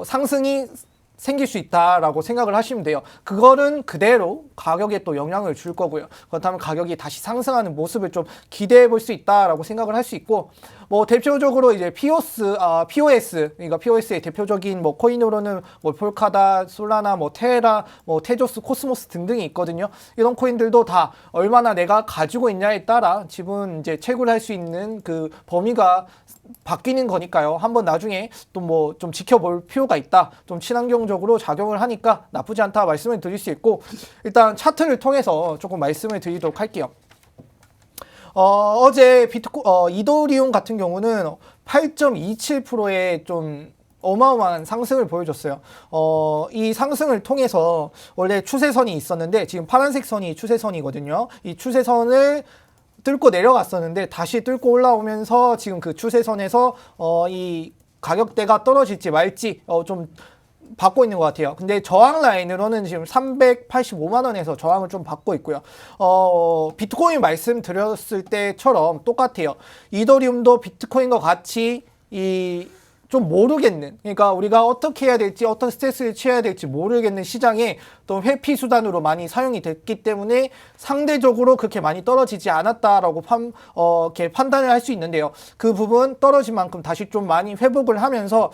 상승이 생길 수 있다라고 생각을 하시면 돼요. 그거는 그대로 가격에 또 영향을 줄 거고요. 그렇다면 가격이 다시 상승하는 모습을 좀 기대해 볼 수 있다라고 생각을 할 수 있고, 뭐 대표적으로 이제 POS, 그러니까 POS의 대표적인 뭐 코인으로는 뭐 폴카닷, 솔라나, 뭐 테라, 뭐 테조스, 코스모스 등등이 있거든요. 이런 코인들도 다 얼마나 내가 가지고 있냐에 따라 지분 이제 채굴할 수 있는 그 범위가 바뀌는 거니까요. 한번 나중에 또 뭐 좀 지켜볼 필요가 있다. 좀 친환경적으로 작용을 하니까 나쁘지 않다 말씀을 드릴 수 있고, 일단 차트를 통해서 조금 말씀을 드리도록 할게요. 어제 이더리움 같은 경우는 8.27%의 좀 어마어마한 상승을 보여줬어요. 이 상승을 통해서 원래 추세선이 있었는데 지금 파란색 선이 추세선이거든요. 이 추세선을 뚫고 내려갔었는데 다시 뚫고 올라오면서 지금 그 추세선에서 이 가격대가 떨어질지 말지 좀 받고 있는 것 같아요. 근데 저항 라인으로는 지금 385만 원에서 저항을 좀 받고 있고요. 비트코인 말씀드렸을 때처럼 똑같아요. 이더리움도 비트코인과 같이 좀 모르겠는, 그러니까 우리가 어떻게 해야 될지, 어떤 스탠스를 취해야 될지 모르겠는 시장에 또 회피 수단으로 많이 사용이 됐기 때문에 상대적으로 그렇게 많이 떨어지지 않았다라고 이렇게 판단을 할 수 있는데요. 그 부분 떨어진 만큼 다시 좀 많이 회복을 하면서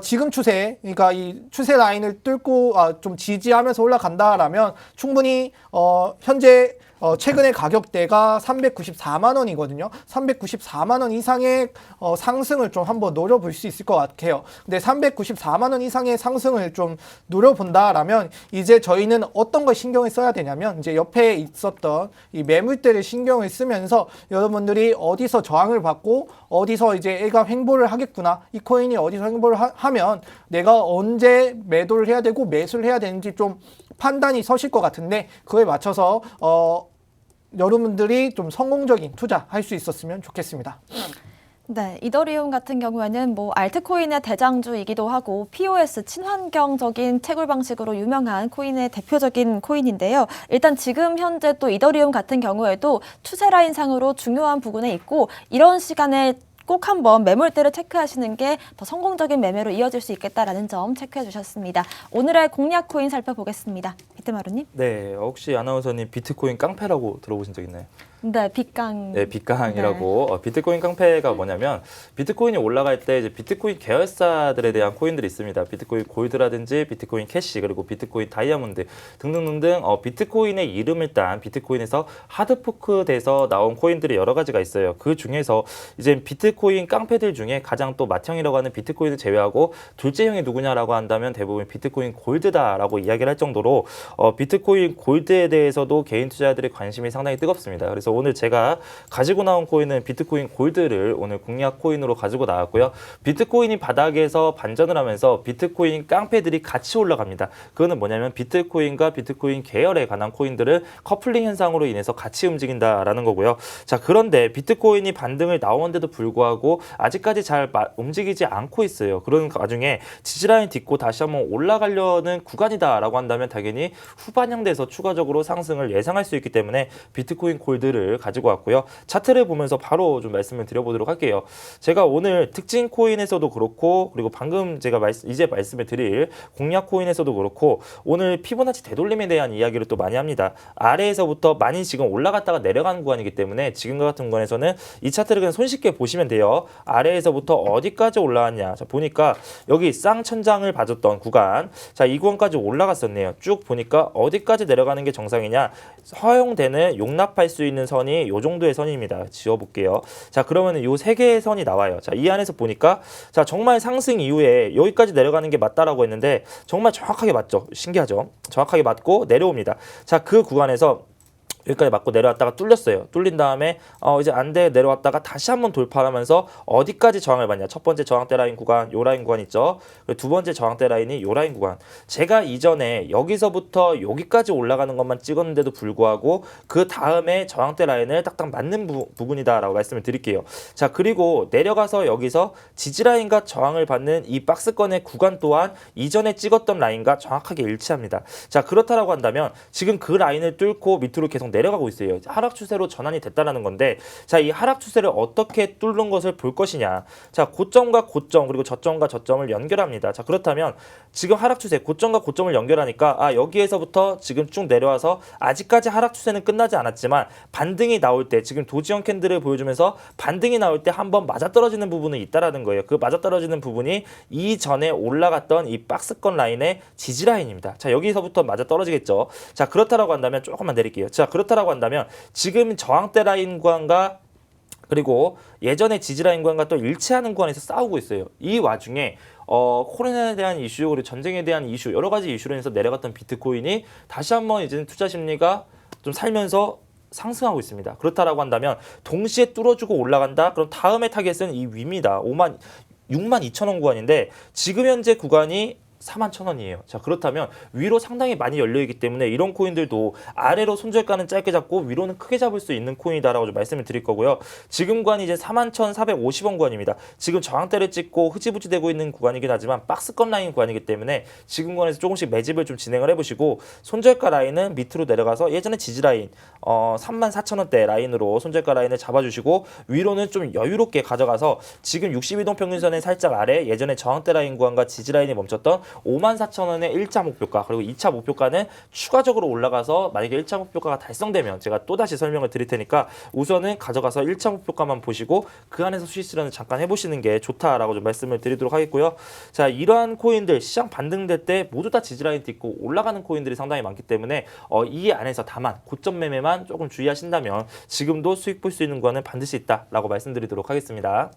지금 추세, 그러니까 이 추세 라인을 뚫고 좀 지지하면서 올라간다라면 충분히 현재 최근의 가격대가 394만 원이거든요. 394만 원 이상의 상승을 좀 한번 노려볼 수 있을 것 같아요. 근데 394만 원 이상의 상승을 좀 노려본다라면 이제 저희는 어떤 걸 신경을 써야 되냐면 이제 옆에 있었던 이 매물대를 신경을 쓰면서 여러분들이 어디서 저항을 받고 어디서 이제 애가 횡보를 하겠구나, 이 코인이 어디서 횡보를 하면 내가 언제 매도를 해야 되고 매수를 해야 되는지 좀 판단이 서실 것 같은데, 그거에 맞춰서 여러분들이 좀 성공적인 투자할 수 있었으면 좋겠습니다. 네, 이더리움 같은 경우에는 뭐 알트코인의 대장주이기도 하고 POS 친환경적인 채굴 방식으로 유명한 코인의 대표적인 코인인데요. 일단 지금 현재 또 이더리움 같은 경우에도 추세 라인 상으로 중요한 부분에 있고, 이런 시간에 꼭 한번 매물대를 체크하시는 게 더 성공적인 매매로 이어질 수 있겠다라는 점 체크해 주셨습니다. 오늘의 공략 코인 살펴보겠습니다. 비트마루님. 네, 혹시 아나운서님 비트코인 깡패라고 들어보신 적 있나요? 네, 빗강. 네, 빗강이라고. 비트코인 깡패가 뭐냐면 비트코인이 올라갈 때 이제 비트코인 계열사들에 대한 코인들이 있습니다. 비트코인 골드라든지 비트코인 캐시, 그리고 비트코인 다이아몬드 등등등등 비트코인의 이름을 딴 비트코인에서 하드포크돼서 나온 코인들이 여러 가지가 있어요. 그 중에서 이제 비트코인 깡패들 중에 가장 또 맏형이라고 하는 비트코인을 제외하고 둘째 형이 누구냐라고 한다면 대부분 비트코인 골드다라고 이야기를 할 정도로 비트코인 골드에 대해서도 개인 투자자들의 관심이 상당히 뜨겁습니다. 그래서 오늘 제가 가지고 나온 코인은 비트코인 골드를 오늘 공략 코인으로 가지고 나왔고요. 비트코인이 바닥에서 반전을 하면서 비트코인 깡패들이 같이 올라갑니다. 그거는 뭐냐면 비트코인과 비트코인 계열에 관한 코인들을 커플링 현상으로 인해서 같이 움직인다라는 거고요. 자, 그런데 비트코인이 반등을 나오는데도 불구하고 아직까지 잘 움직이지 않고 있어요. 그런 와중에 지지라인 딛고 다시 한번 올라가려는 구간이다라고 한다면 당연히 후반향돼서 추가적으로 상승을 예상할 수 있기 때문에 비트코인 골드를 가지고 왔고요. 차트를 보면서 바로 좀 말씀을 드려보도록 할게요. 제가 오늘 특징 코인에서도 그렇고, 그리고 방금 제가 이제 말씀을 드릴 공략 코인에서도 그렇고, 오늘 피보나치 되돌림에 대한 이야기를 또 많이 합니다. 아래에서부터 많이 지금 올라갔다가 내려가는 구간이기 때문에 지금과 같은 구간에서는 이 차트를 그냥 손쉽게 보시면 돼요. 아래에서부터 어디까지 올라왔냐. 자, 보니까 여기 쌍천장을 봐줬던 구간, 자, 이 구간까지 올라갔었네요. 쭉 보니까 어디까지 내려가는 게 정상이냐. 허용되는 용납할 수 있는 선이 요 정도의 선입니다. 지워볼게요. 자, 그러면 요 세 개의 선이 나와요. 자, 이 안에서 보니까 자, 정말 상승 이후에 여기까지 내려가는 게 맞다라고 했는데 정말 정확하게 맞죠. 신기하죠. 정확하게 맞고 내려옵니다. 자, 그 구간에서 여기까지 맞고 내려왔다가 뚫렸어요. 뚫린 다음에 이제 안 돼 내려왔다가 다시 한번 돌파하면서 어디까지 저항을 받냐. 첫 번째 저항대 라인 구간, 요 라인 구간 있죠. 그리고 두 번째 저항대 라인이 요 라인 구간. 제가 이전에 여기서부터 여기까지 올라가는 것만 찍었는데도 불구하고 그 다음에 저항대 라인을 딱딱 맞는 부분이다라고 말씀을 드릴게요. 자, 그리고 내려가서 여기서 지지라인과 저항을 받는 이 박스권의 구간 또한 이전에 찍었던 라인과 정확하게 일치합니다. 자, 그렇다라고 한다면 지금 그 라인을 뚫고 밑으로 계속 내려가고 있어요. 하락 추세로 전환이 됐다라는 건데, 자, 이 하락 추세를 어떻게 뚫는 것을 볼 것이냐. 자, 고점과 고점, 그리고 저점과 저점을 연결합니다. 자, 그렇다면 지금 하락 추세, 고점과 고점을 연결하니까 여기에서부터 지금 쭉 내려와서 아직까지 하락 추세는 끝나지 않았지만 반등이 나올 때, 지금 도지형 캔들을 보여주면서 반등이 나올 때 한번 맞아떨어지는 부분은 있다라는 거예요. 그 맞아떨어지는 부분이 이전에 올라갔던 이 박스권 라인의 지지 라인입니다. 자, 여기서부터 맞아떨어지겠죠. 자, 그렇다라고 한다면 조금만 내릴게요. 자, 그렇다라고 한다면 지금 저항대 라인 구간과 그리고 예전에 지지라인 구간과 또 일치하는 구간에서 싸우고 있어요. 이 와중에 코로나에 대한 이슈, 그리고 전쟁에 대한 이슈, 여러 가지 이슈로 인해서 내려갔던 비트코인이 다시 한번 이제 투자 심리가 좀 살면서 상승하고 있습니다. 그렇다라고 한다면 동시에 뚫어주고 올라간다? 그럼 다음의 타겟은 이 위입니다. 62,000원 구간인데 지금 현재 구간이 41,000원이에요. 자, 그렇다면 위로 상당히 많이 열려있기 때문에 이런 코인들도 아래로 손절가는 짧게 잡고 위로는 크게 잡을 수 있는 코인이다라고 좀 말씀을 드릴 거고요. 지금 구간이 이제 41,450원 구간입니다. 지금 저항대를 찍고 흐지부지 되고 있는 구간이긴 하지만 박스권 라인 구간이기 때문에 지금 구간에서 조금씩 매집을 좀 진행을 해보시고 손절가 라인은 밑으로 내려가서 예전에 지지 라인 34,000원대 라인으로 손절가 라인을 잡아주시고 위로는 좀 여유롭게 가져가서 지금 62동 평균선의 살짝 아래 예전에 저항대 라인 구간과 지지 라인이 멈췄던 54,000원의 1차 목표가 그리고 2차 목표가는 추가적으로 올라가서 만약에 1차 목표가가 달성되면 제가 또다시 설명을 드릴 테니까 우선은 가져가서 1차 목표가만 보시고 그 안에서 수익 실현을 잠깐 해보시는 게 좋다라고 좀 말씀을 드리도록 하겠고요. 자, 이러한 코인들 시장 반등될 때 모두 다 지지라인 딛고 올라가는 코인들이 상당히 많기 때문에 이 안에서 다만 고점 매매만 조금 주의하신다면 지금도 수익 볼 수 있는 구간은 반드시 있다라고 말씀드리도록 하겠습니다.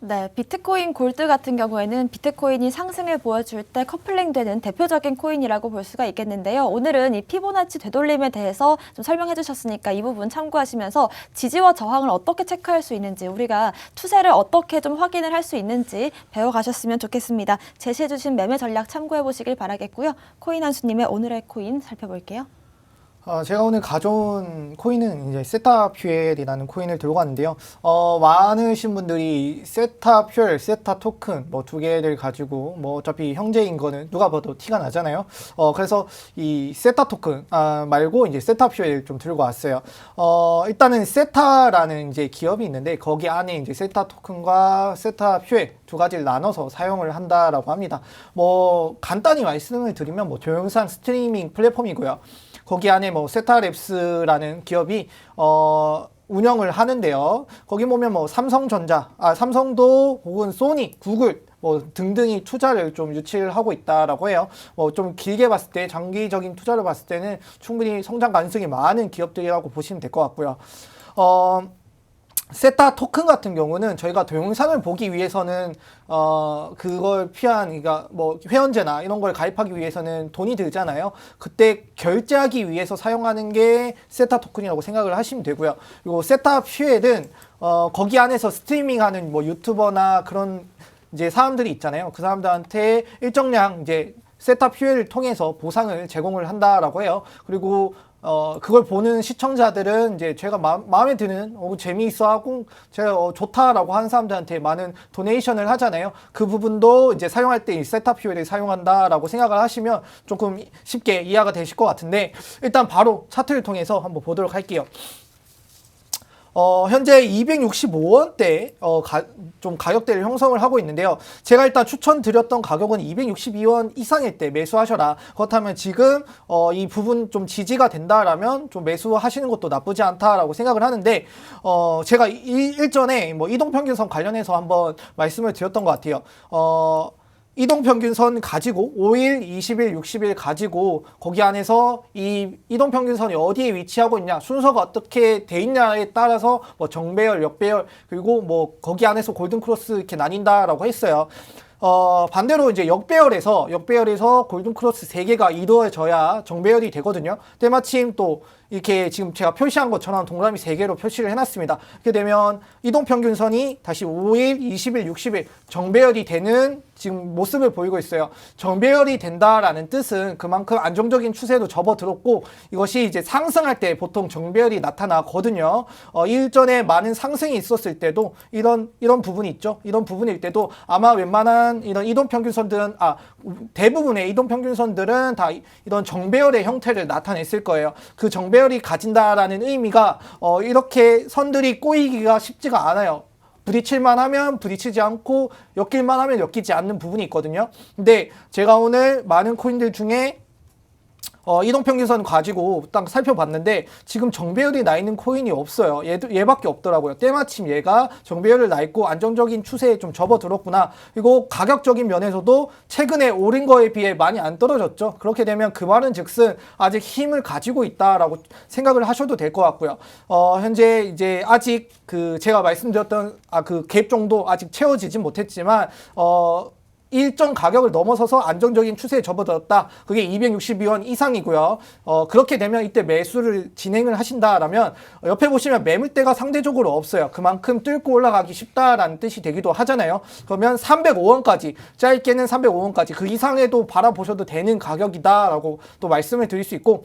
네, 비트코인 골드 같은 경우에는 비트코인이 상승을 보여줄 때 커플링되는 대표적인 코인이라고 볼 수가 있겠는데요. 오늘은 이 피보나치 되돌림에 대해서 좀 설명해 주셨으니까 이 부분 참고하시면서 지지와 저항을 어떻게 체크할 수 있는지 우리가 추세를 어떻게 좀 확인을 할 수 있는지 배워가셨으면 좋겠습니다. 제시해 주신 매매 전략 참고해 보시길 바라겠고요. 코인 한수님의 오늘의 코인 살펴볼게요. 제가 오늘 가져온 코인은 이제 세타 퓨엘이라는 코인을 들고 왔는데요. 많으신 분들이 세타 퓨엘, 세타 토큰 뭐 두 개를 가지고 뭐 어차피 형제인 거는 누가 봐도 티가 나잖아요. 그래서 이 세타 토큰 말고 이제 세타 퓨엘 좀 들고 왔어요. 일단은 세타라는 이제 기업이 있는데 거기 안에 이제 세타 토큰과 세타 퓨엘 두 가지를 나눠서 사용을 한다라고 합니다. 뭐 간단히 말씀을 드리면 뭐 동영상 스트리밍 플랫폼이고요. 거기 안에 뭐 세타랩스라는 기업이 운영을 하는데요. 거기 보면 뭐 삼성도 혹은 소니, 구글 뭐 등등이 투자를 좀 유치를 하고 있다라고 해요. 뭐 좀 길게 봤을 때 장기적인 투자를 봤을 때는 충분히 성장 가능성이 많은 기업들이라고 보시면 될 것 같고요. 세타 토큰 같은 경우는 저희가 동영상을 보기 위해서는 그걸 그러니까 뭐 회원제나 이런 걸 가입하기 위해서는 돈이 들잖아요. 그때 결제하기 위해서 사용하는 게 세타 토큰이라고 생각을 하시면 되고요. 그리고 세타 퓨엘은 거기 안에서 스트리밍하는 뭐 유튜버나 그런 이제 사람들이 있잖아요. 그 사람들한테 일정량 이제 세타 퓨엘을 통해서 보상을 제공을 한다라고 해요. 그리고 그걸 보는 시청자들은 이제 제가 마음에 드는, 재미있어 하고, 제가 좋다라고 하는 사람들한테 많은 도네이션을 하잖아요. 그 부분도 이제 사용할 때 이 세타 퓨엘을 사용한다라고 생각을 하시면 조금 쉽게 이해가 되실 것 같은데, 일단 바로 차트를 통해서 한번 보도록 할게요. 현재 265원대 좀 가격대를 형성을 하고 있는데요. 제가 일단 추천드렸던 가격은 262원 이상일 때 매수하셔라. 그렇다면 지금 이 부분 좀 지지가 된다라면 좀 매수하시는 것도 나쁘지 않다라고 생각을 하는데 제가 일전에 뭐 이동평균선 관련해서 한번 말씀을 드렸던 것 같아요. 이동평균선 가지고 5일, 20일, 60일 가지고 거기 안에서 이 이동평균선이 어디에 위치하고 있냐, 순서가 어떻게 돼 있냐에 따라서 뭐 정배열, 역배열, 그리고 뭐 거기 안에서 골든크로스 이렇게 나뉜다라고 했어요. 반대로 이제 역배열에서 골든크로스 3개가 이루어져야 정배열이 되거든요. 때마침 또 이렇게 지금 제가 표시한 것처럼 동그라미 3개로 표시를 해놨습니다. 이렇게 되면 이동평균선이 다시 5일, 20일, 60일 정배열이 되는 지금 모습을 보이고 있어요. 정배열이 된다라는 뜻은 그만큼 안정적인 추세도 접어들었고 이것이 이제 상승할 때 보통 정배열이 나타나거든요. 일전에 많은 상승이 있었을 때도 이런 부분이 있죠. 이런 부분일 때도 아마 웬만한 이런 이동평균선들은 대부분의 이동평균선들은 다 이런 정배열의 형태를 나타냈을 거예요. 그 정배열이 가진다라는 의미가 이렇게 선들이 꼬이기가 쉽지가 않아요. 부딪힐만 하면 부딪히지 않고 엮일만 하면 엮이지 않는 부분이 있거든요. 근데 제가 오늘 많은 코인들 중에 이동평균선 가지고 딱 살펴봤는데 지금 정배열이 나 있는 코인이 없어요. 얘밖에 없더라고요. 때마침 얘가 정배열을 나 있고 안정적인 추세에 좀 접어들었구나. 그리고 가격적인 면에서도 최근에 오른 거에 비해 많이 안 떨어졌죠. 그렇게 되면 그 말은 즉슨 아직 힘을 가지고 있다라고 생각을 하셔도 될 것 같고요. 현재 이제 아직 제가 말씀드렸던 그 갭 정도 아직 채워지진 못했지만 일정 가격을 넘어서서 안정적인 추세에 접어들었다. 그게 262원 이상이고요. 그렇게 되면 이때 매수를 진행을 하신다라면 옆에 보시면 매물대가 상대적으로 없어요. 그만큼 뚫고 올라가기 쉽다라는 뜻이 되기도 하잖아요. 그러면 305원까지, 짧게는 305원까지 그 이상에도 바라보셔도 되는 가격이다라고 또 말씀을 드릴 수 있고,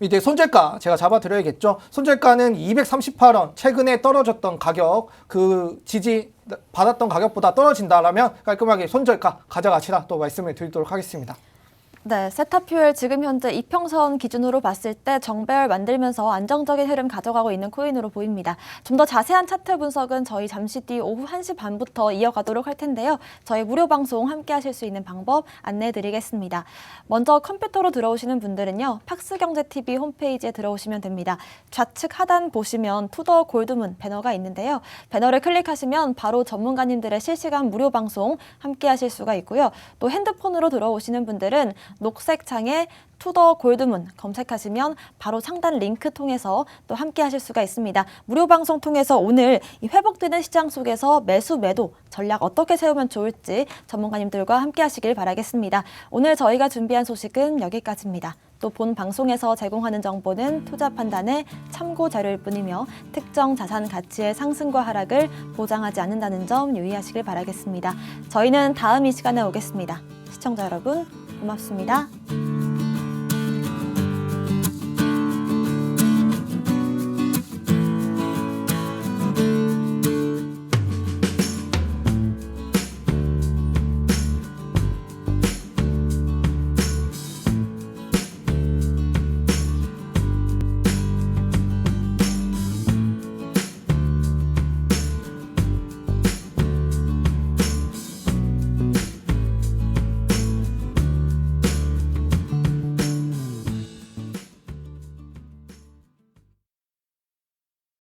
이제 손절가 제가 잡아드려야겠죠. 손절가는 238원, 최근에 떨어졌던 가격, 그 지지 받았던 가격보다 떨어진다라면 깔끔하게 손절가 가져가시라 또 말씀을 드리도록 하겠습니다. 네, 세타퓨엘 지금 현재 이평선 기준으로 봤을 때 정배열 만들면서 안정적인 흐름 가져가고 있는 코인으로 보입니다. 좀 더 자세한 차트 분석은 저희 잠시 뒤 오후 1시 반부터 이어가도록 할 텐데요. 저희 무료 방송 함께 하실 수 있는 방법 안내해 드리겠습니다. 먼저 컴퓨터로 들어오시는 분들은요. 팍스경제TV 홈페이지에 들어오시면 됩니다. 좌측 하단 보시면 투더 골드문 배너가 있는데요. 배너를 클릭하시면 바로 전문가님들의 실시간 무료 방송 함께 하실 수가 있고요. 또 핸드폰으로 들어오시는 분들은 녹색 창에 투더 골드문 검색하시면 바로 상단 링크 통해서 또 함께 하실 수가 있습니다. 무료 방송 통해서 오늘 이 회복되는 시장 속에서 매수 매도 전략 어떻게 세우면 좋을지 전문가님들과 함께 하시길 바라겠습니다. 오늘 저희가 준비한 소식은 여기까지입니다. 또 본 방송에서 제공하는 정보는 투자 판단의 참고 자료일 뿐이며 특정 자산 가치의 상승과 하락을 보장하지 않는다는 점 유의하시길 바라겠습니다. 저희는 다음 이 시간에 오겠습니다. 시청자 여러분 고맙습니다.